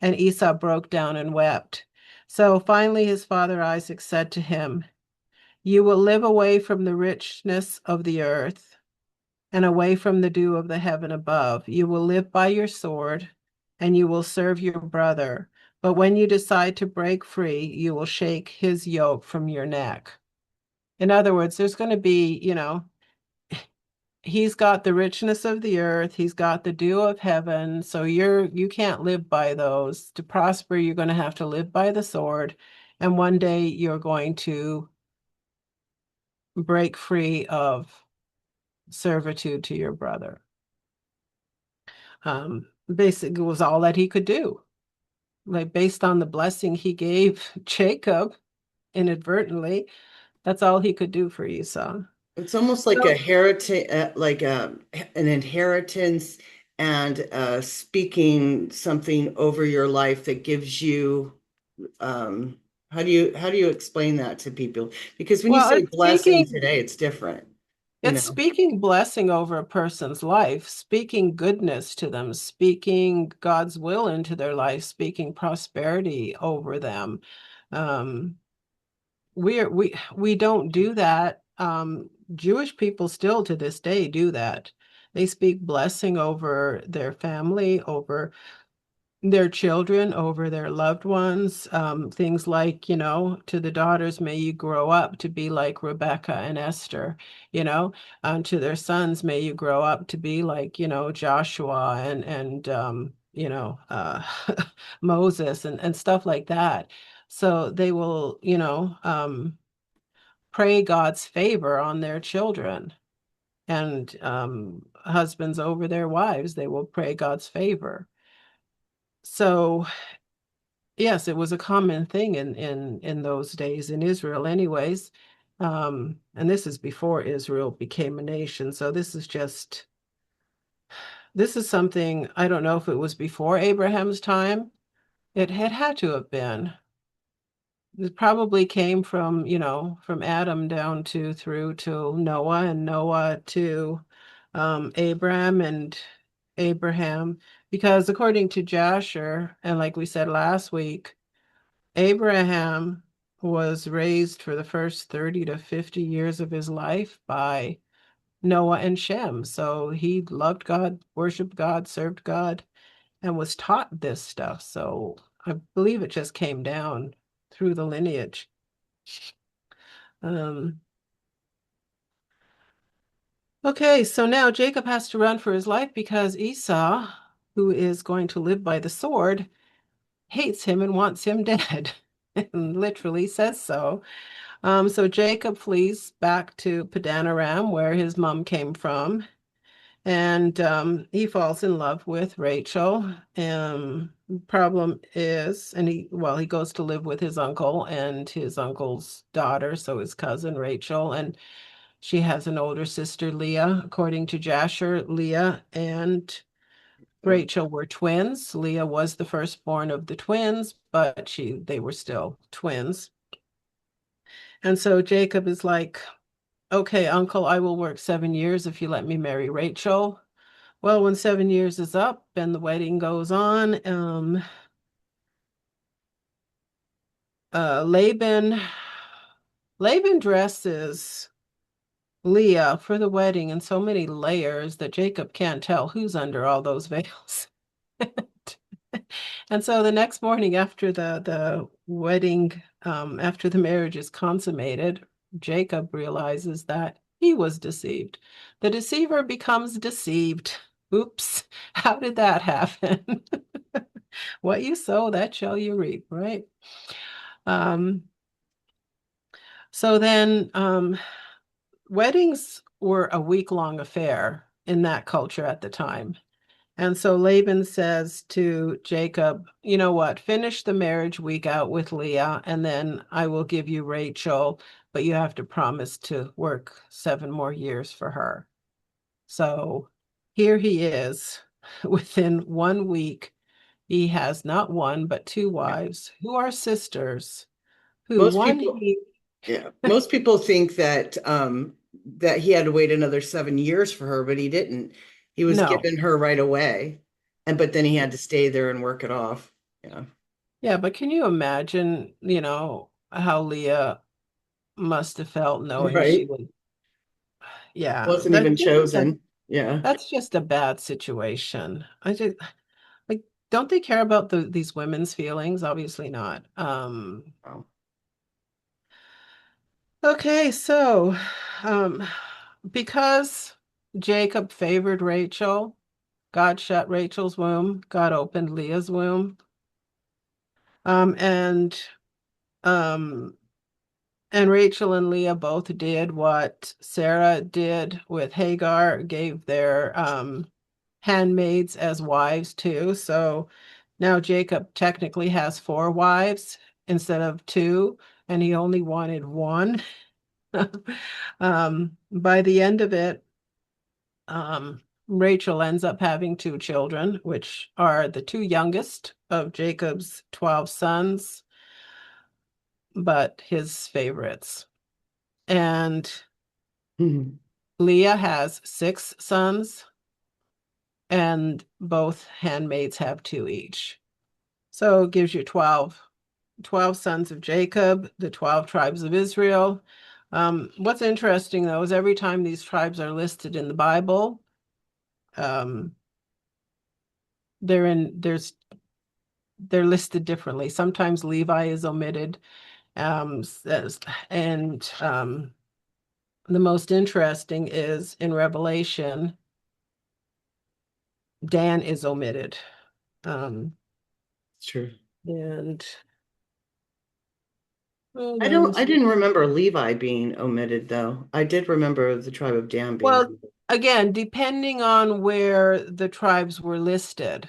And Esau broke down and wept. So finally, his father Isaac said to him, you will live away from the richness of the earth and away from the dew of the heaven above. You will live by your sword, and you will serve your brother. But when you decide to break free, you will shake his yoke from your neck. In other words, there's going to be, he's got the richness of the earth, he's got the dew of heaven, so you can't live by those. To prosper, you're going to have to live by the sword, and one day you're going to break free of servitude to your brother. Basically was all that he could do. Like, based on the blessing he gave Jacob inadvertently, that's all he could do for Esau. It's almost like So, a heritage, an inheritance, and speaking something over your life that gives you. How do you explain that to people? Because when you well, say blessing today, it's different. You it's know, speaking blessing over a person's life, speaking goodness to them, speaking God's will into their life, speaking prosperity over them. Um, we don't do that. Jewish people still to this day do that. They speak blessing over their family, over their children, over their loved ones. Things like, to the daughters, may you grow up to be like Rebecca and Esther, to their sons, may you grow up to be like, Joshua and Moses and stuff like that. So they will, pray God's favor on their children, and husbands over their wives, they will pray God's favor. So yes, it was a common thing in those days in Israel anyways. And this is before Israel became a nation. So this is something, I don't know if it was before Abraham's time. It had to have been. It probably came from, from Adam down through to Noah, and Noah to Abram and Abraham, because according to Jasher, and like we said last week, Abraham was raised for the first 30 to 50 years of his life by Noah and Shem. So he loved God, worshiped God, served God, and was taught this stuff. So I believe it just came down through the lineage. Um, okay, so now Jacob has to run for his life because Esau, who is going to live by the sword, hates him and wants him dead, and literally says so. So Jacob flees back to Padanaram, where his mom came from, and he falls in love with Rachel. Problem is, he goes to live with his uncle and his uncle's daughter, so his cousin Rachel, and she has an older sister, Leah. According to Jasher, Leah and Rachel were twins. Leah was the firstborn of the twins, but they were still twins. And so Jacob is like, okay, uncle, I will work 7 years if you let me marry Rachel. Well, when 7 years is up and the wedding goes on, Laban dresses Leah for the wedding in so many layers that Jacob can't tell who's under all those veils. And so the next morning after the wedding, after the marriage is consummated, Jacob realizes that he was deceived. The deceiver becomes deceived. Oops, how did that happen? What you sow, that shall you reap, right? Um, so then weddings were a week-long affair in that culture at the time. And so Laban says to Jacob, you know what, finish the marriage week out with Leah, and then I will give you Rachel, but you have to promise to work 7 more years for her. So here he is, within 1 week, he has not one, but two wives who are sisters, who Most one people, yeah, most people think that that he had to wait another 7 years for her, but he didn't. He was no. given her right away, but then he had to stay there and work it off. Yeah. Yeah, but can you imagine, how Leah must have felt knowing she Right. would, yeah, Wasn't even chosen. Yeah. that's just a bad situation. I just like, don't they care about these women's feelings? Obviously not. Wow. Okay, so um because Jacob favored Rachel, God shut Rachel's womb, God opened Leah's womb. And um and Rachel and Leah both did what Sarah did with Hagar, gave their handmaids as wives too. So now Jacob technically has four wives instead of two, and he only wanted one. By the end of it, Rachel ends up having two children, which are the two youngest of Jacob's 12 sons, but his favorites. And Mhm. Leah has six sons, and both handmaids have two each. So it gives you 12 sons of Jacob, the 12 tribes of Israel. What's interesting, though, is every time these tribes are listed in the Bible, um, they're in there's they're listed differently. Sometimes Levi is omitted, and the most interesting is in Revelation, Dan is omitted. Sure. And hold I on don't, a I second. didn't remember Levi being omitted though. I did remember the tribe of Dan being Well, omitted. again, depending on where the tribes were listed.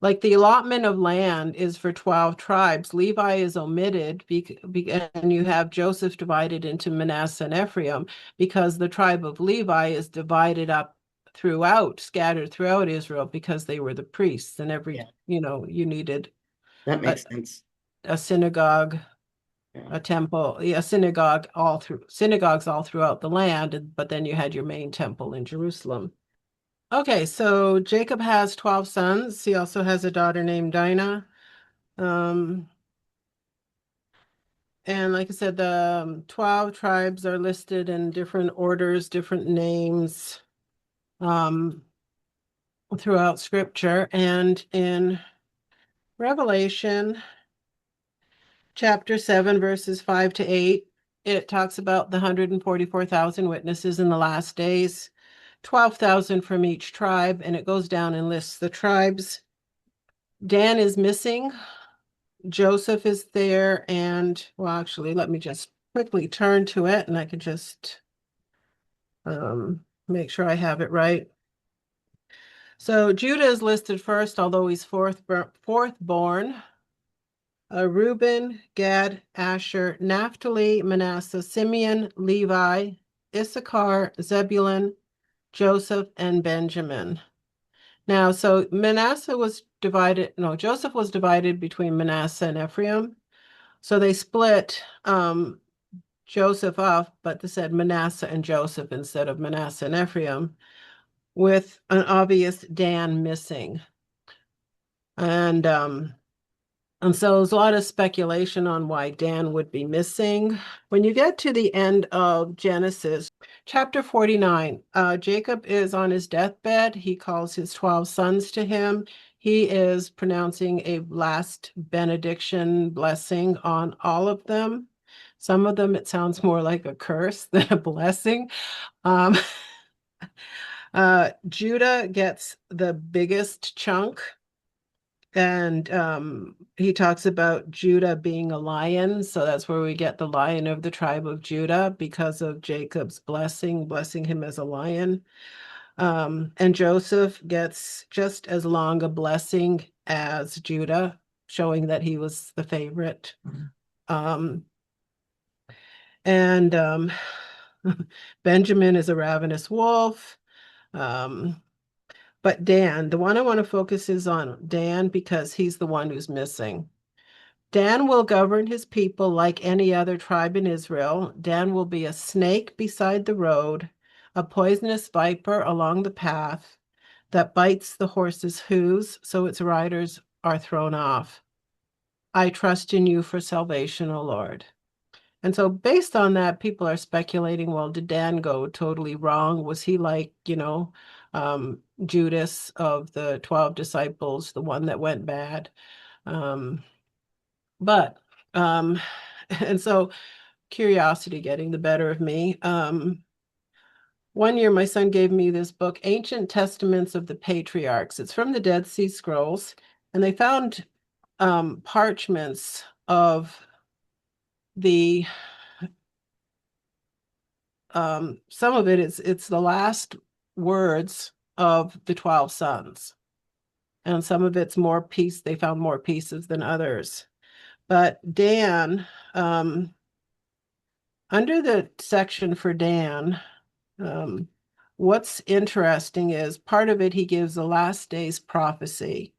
Like the allotment of land is for 12 tribes. Levi is omitted, and you have Joseph divided into Manasseh and Ephraim because the tribe of Levi is divided up scattered throughout Israel because they were the priests, and Yeah, you needed that a, makes sense. a synagogue, Yeah. a temple, a synagogues all throughout the land, but then you had your main temple in Jerusalem. Okay, so Jacob has 12 sons. He also has a daughter named Dinah. Um, and like I said, the 12 tribes are listed in different orders, different names um, throughout scripture. And in Revelation chapter 7, verses 5 to 8, it talks about the 144,000 witnesses in the last days, 12,000 from each tribe, and it goes down and lists the tribes. Dan is missing. Joseph is there, and well, actually, let me just quickly turn to it, and I can just make sure I have it right. So Judah is listed first, although he's fourth born. Reuben, Gad, Asher, Naphtali, Manasseh, Simeon, Levi, Issachar, Zebulun, Joseph, and Benjamin. Now, so Joseph was divided between Manasseh and Ephraim. So they split Joseph off, but they said Manasseh and Joseph instead of Manasseh and Ephraim, with an obvious Dan missing. And so there's a lot of speculation on why Dan would be missing. When you get to the end of Genesis, chapter 49, Jacob is on his deathbed. He calls his 12 sons to him. He is pronouncing a last benediction blessing on all of them. Some of them, it sounds more like a curse than a blessing. Um, Judah gets the biggest chunk. And he talks about Judah being a lion. So that's where we get the lion of the tribe of Judah because of Jacob's blessing him as a lion. And Joseph gets just as long a blessing as Judah, showing that he was the favorite. Um, and Benjamin is a ravenous wolf. Um, But Dan, the one I want to focus is on Dan because he's the one who's missing. Dan will govern his people like any other tribe in Israel. Dan will be a snake beside the road, a poisonous viper along the path that bites the horse's hooves so its riders are thrown off. I trust in you for salvation, O Lord. And so, based on that, people are speculating, well, did Dan go totally wrong? Was he like, Judas of the 12 disciples, the one that went bad? Um, but, um, and so curiosity getting the better of me. One year, my son gave me this book, Ancient Testaments of the Patriarchs. It's from the Dead Sea Scrolls, and they found parchments of the some of it's the last words of the 12 sons, and some of it's more piece. They found more pieces than others. But Dan, under the section for Dan, what's interesting is part of it, he gives the last days prophecy.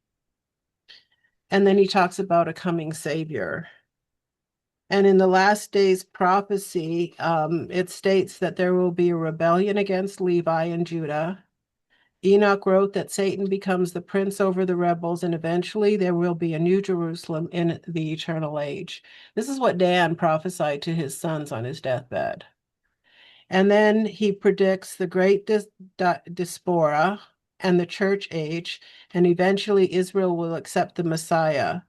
And then he talks about a coming savior. And in the last days prophecy, it states that there will be a rebellion against Levi and Judah. Enoch wrote that Satan becomes the prince over the rebels, and eventually there will be a new Jerusalem in the eternal age. This is what Dan prophesied to his sons on his deathbed. And then he predicts the great diaspora and the church age, and eventually Israel will accept the Messiah.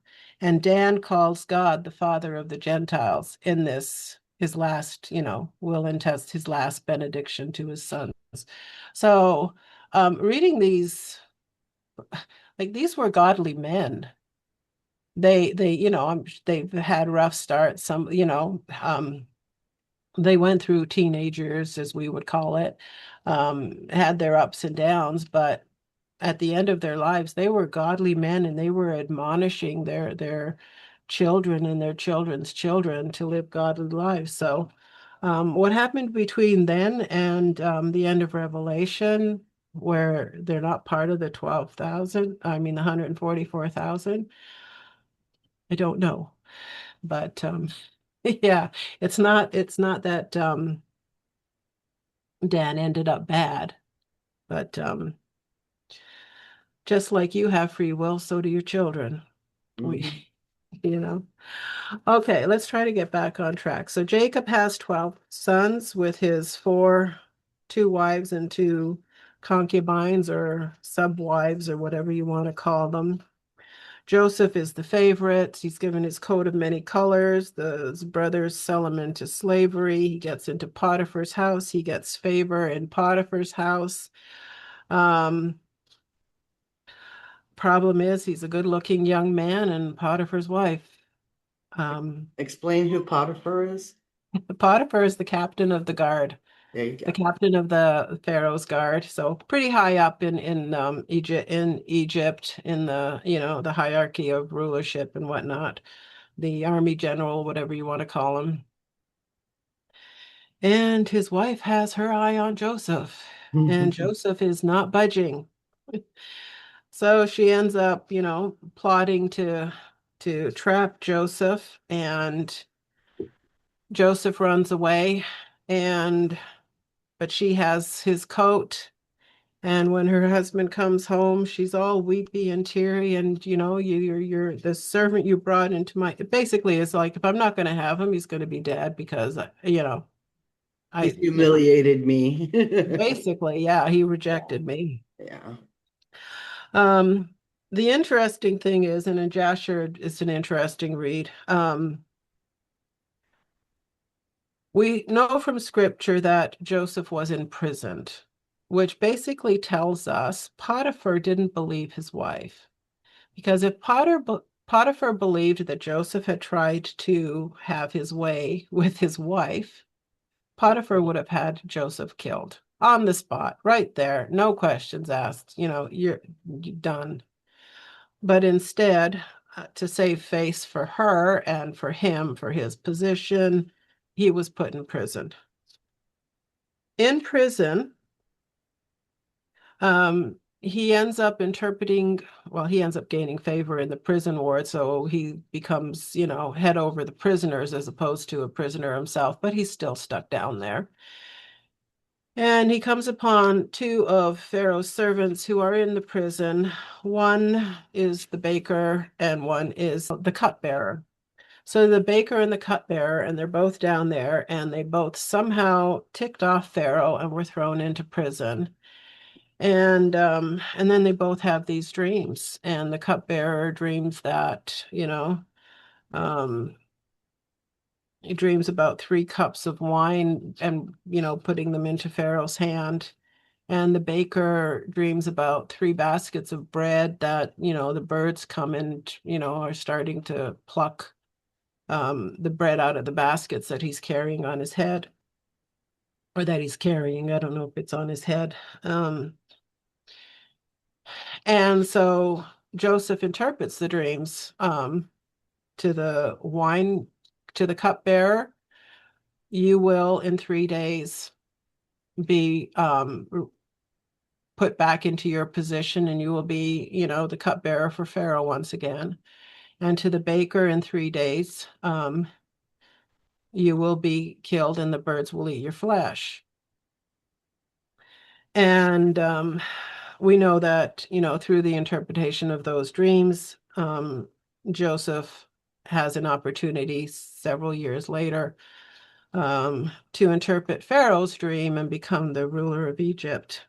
And Dan calls God the father of the Gentiles in this, his last, will and test his last benediction to his sons. So reading these, like these were godly men. They've had rough starts. Some, they went through teenagers, as we would call it, had their ups and downs, but at the end of their lives, they were godly men, and they were admonishing their children and their children's children to live godly lives. So what happened between then and the end of Revelation, where they're not part of the 12,000, I mean, the 144,000, I don't know. But yeah, it's not that Dan ended up bad, but just like you have free will, so do your children. We, Okay, let's try to get back on track. So Jacob has 12 sons with his two wives and two concubines or subwives or whatever you want to call them. Joseph is the favorite. He's given his coat of many colors. His brothers sell him into slavery. He gets into Potiphar's house. He gets favor in Potiphar's house. Problem is, he's a good-looking young man, and Potiphar's wife. Explain who Potiphar is. Potiphar is the captain of the guard. There you go. The captain of the Pharaoh's guard. So pretty high up in Egypt, in the hierarchy of rulership and whatnot. The army general, whatever you want to call him. And his wife has her eye on Joseph, and Joseph is not budging. So she ends up, plotting to trap Joseph, and Joseph runs away, but she has his coat. And when her husband comes home, she's all weepy and teary, and you're the servant you brought into basically it's like, if I'm not going to have him, he's going to be dead because he humiliated me. Basically, yeah, he rejected me. Yeah. The interesting thing is, and in Jasher, it's an interesting read. We know from scripture that Joseph was imprisoned, which basically tells us Potiphar didn't believe his wife. Because if Potiphar believed that Joseph had tried to have his way with his wife, Potiphar would have had Joseph killed on the spot, right there, no questions asked. You're done. But instead, to save face for her and for him, for his position, he was put in prison. In prison, he ends up interpreting, well, he ends up gaining favor in the prison ward, so he becomes, head over the prisoners as opposed to a prisoner himself, but he's still stuck down there. And he comes upon two of Pharaoh's servants who are in the prison. One is the baker and one is the cupbearer. So the baker and the cupbearer, and they're both down there, and they both somehow ticked off Pharaoh and were thrown into prison. And then they both have these dreams, and the cupbearer dreams that, um, he dreams about 3 cups of wine and, putting them into Pharaoh's hand. And the baker dreams about 3 baskets of bread that, the birds come and, are starting to pluck the bread out of the baskets that he's carrying on his head, or that he's carrying. I don't know if it's on his head. And so Joseph interprets the dreams to the cupbearer. You will in 3 days be put back into your position, and you will be, the cupbearer for Pharaoh once again. And to the baker, in 3 days, you will be killed, and the birds will eat your flesh. And we know that, through the interpretation of those dreams, Joseph has an opportunity several years later to interpret Pharaoh's dream and become the ruler of Egypt.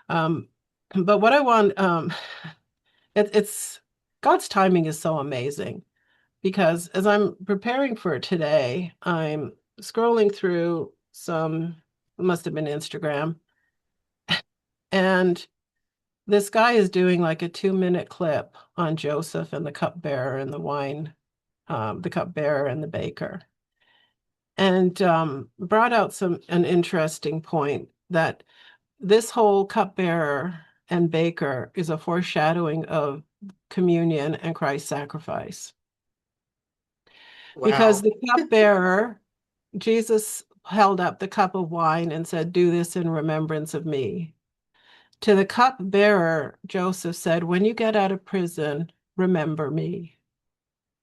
But what I want, it's God's timing is so amazing, because as I'm preparing for today, I'm scrolling through it must have been Instagram, and this guy is doing like a 2-minute clip on Joseph and the cupbearer and the cupbearer and the baker, and brought out an interesting point that this whole cupbearer and baker is a foreshadowing of communion and Christ's sacrifice. Because Wow. the cupbearer, Jesus held up the cup of wine and said, "Do this in remembrance of me." To the cupbearer, Joseph said, "When you get out of prison, remember me.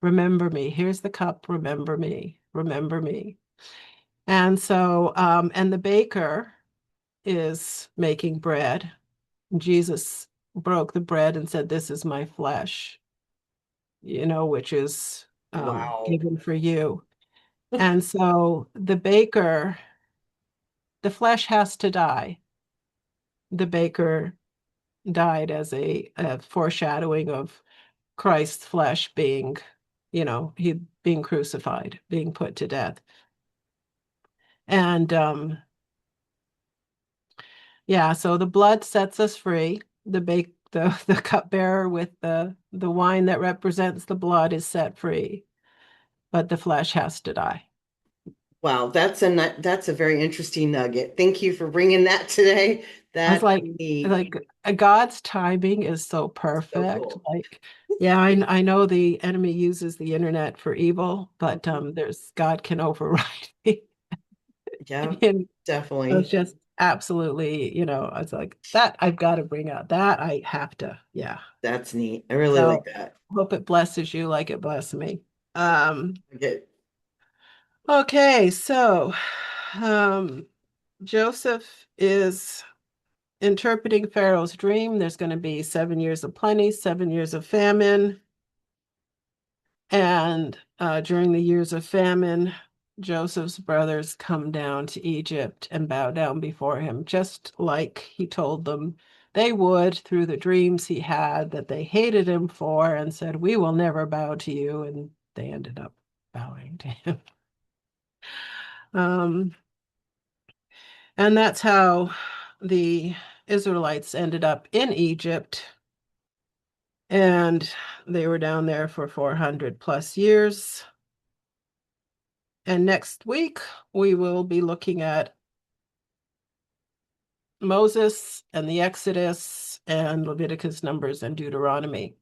Remember me. Here's the cup. Remember me. Remember me." And so, and the baker is making bread. Jesus broke the bread and said, "This is my flesh, which is Wow. given for you." And so the flesh has to die. The baker died as a foreshadowing of Christ's flesh being, he being crucified, being put to death. And yeah, so the blood sets us free. The cupbearer with the wine that represents the blood is set free, but the flesh has to die. Wow, that's a very interesting nugget. Thank you for bringing that today. I was That's like, neat. God's timing is so So perfect. cool. Like, yeah, I know the enemy uses the internet for evil, but God can override it. Yeah, And it was definitely. just absolutely, I was like, that I've got to bring out that I have to, yeah. That's neat. I really like So that. hope it blesses you like it blessed me. Um, Okay. okay, so um Joseph is interpreting Pharaoh's dream. There's going to be 7 years of plenty, 7 years of famine. And during the years of famine, Joseph's brothers come down to Egypt and bow down before him, just like he told them they would through the dreams he had that they hated him for, and said, "We will never bow to you." And they ended up bowing to him. Um, and that's how the Israelites ended up in Egypt. And they were down there for 400 plus years. And next week, we will be looking at Moses and the Exodus and Leviticus, Numbers, and Deuteronomy.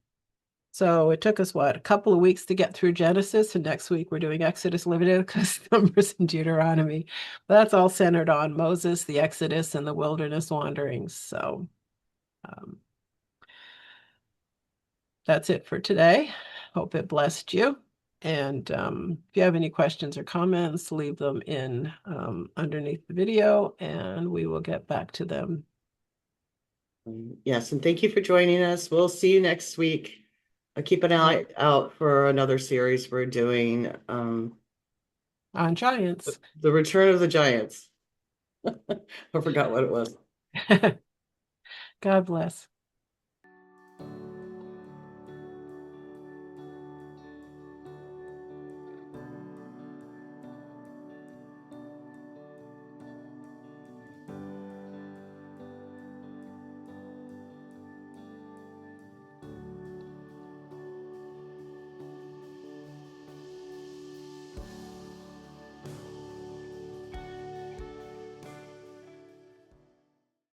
So it took us, a couple of weeks to get through Genesis, and next week we're doing Exodus, Leviticus, Numbers, and Deuteronomy. But that's all centered on Moses, the Exodus, and the wilderness wanderings. So Um, that's it for today. Hope it blessed you. And if you have any questions or comments, leave them in underneath the video, and we will get back to them. Yes, and thank you for joining us. We'll see you next week. I'll keep an eye out for another series we're doing. On Giants. The Return of the Giants. I forgot what it was. God bless.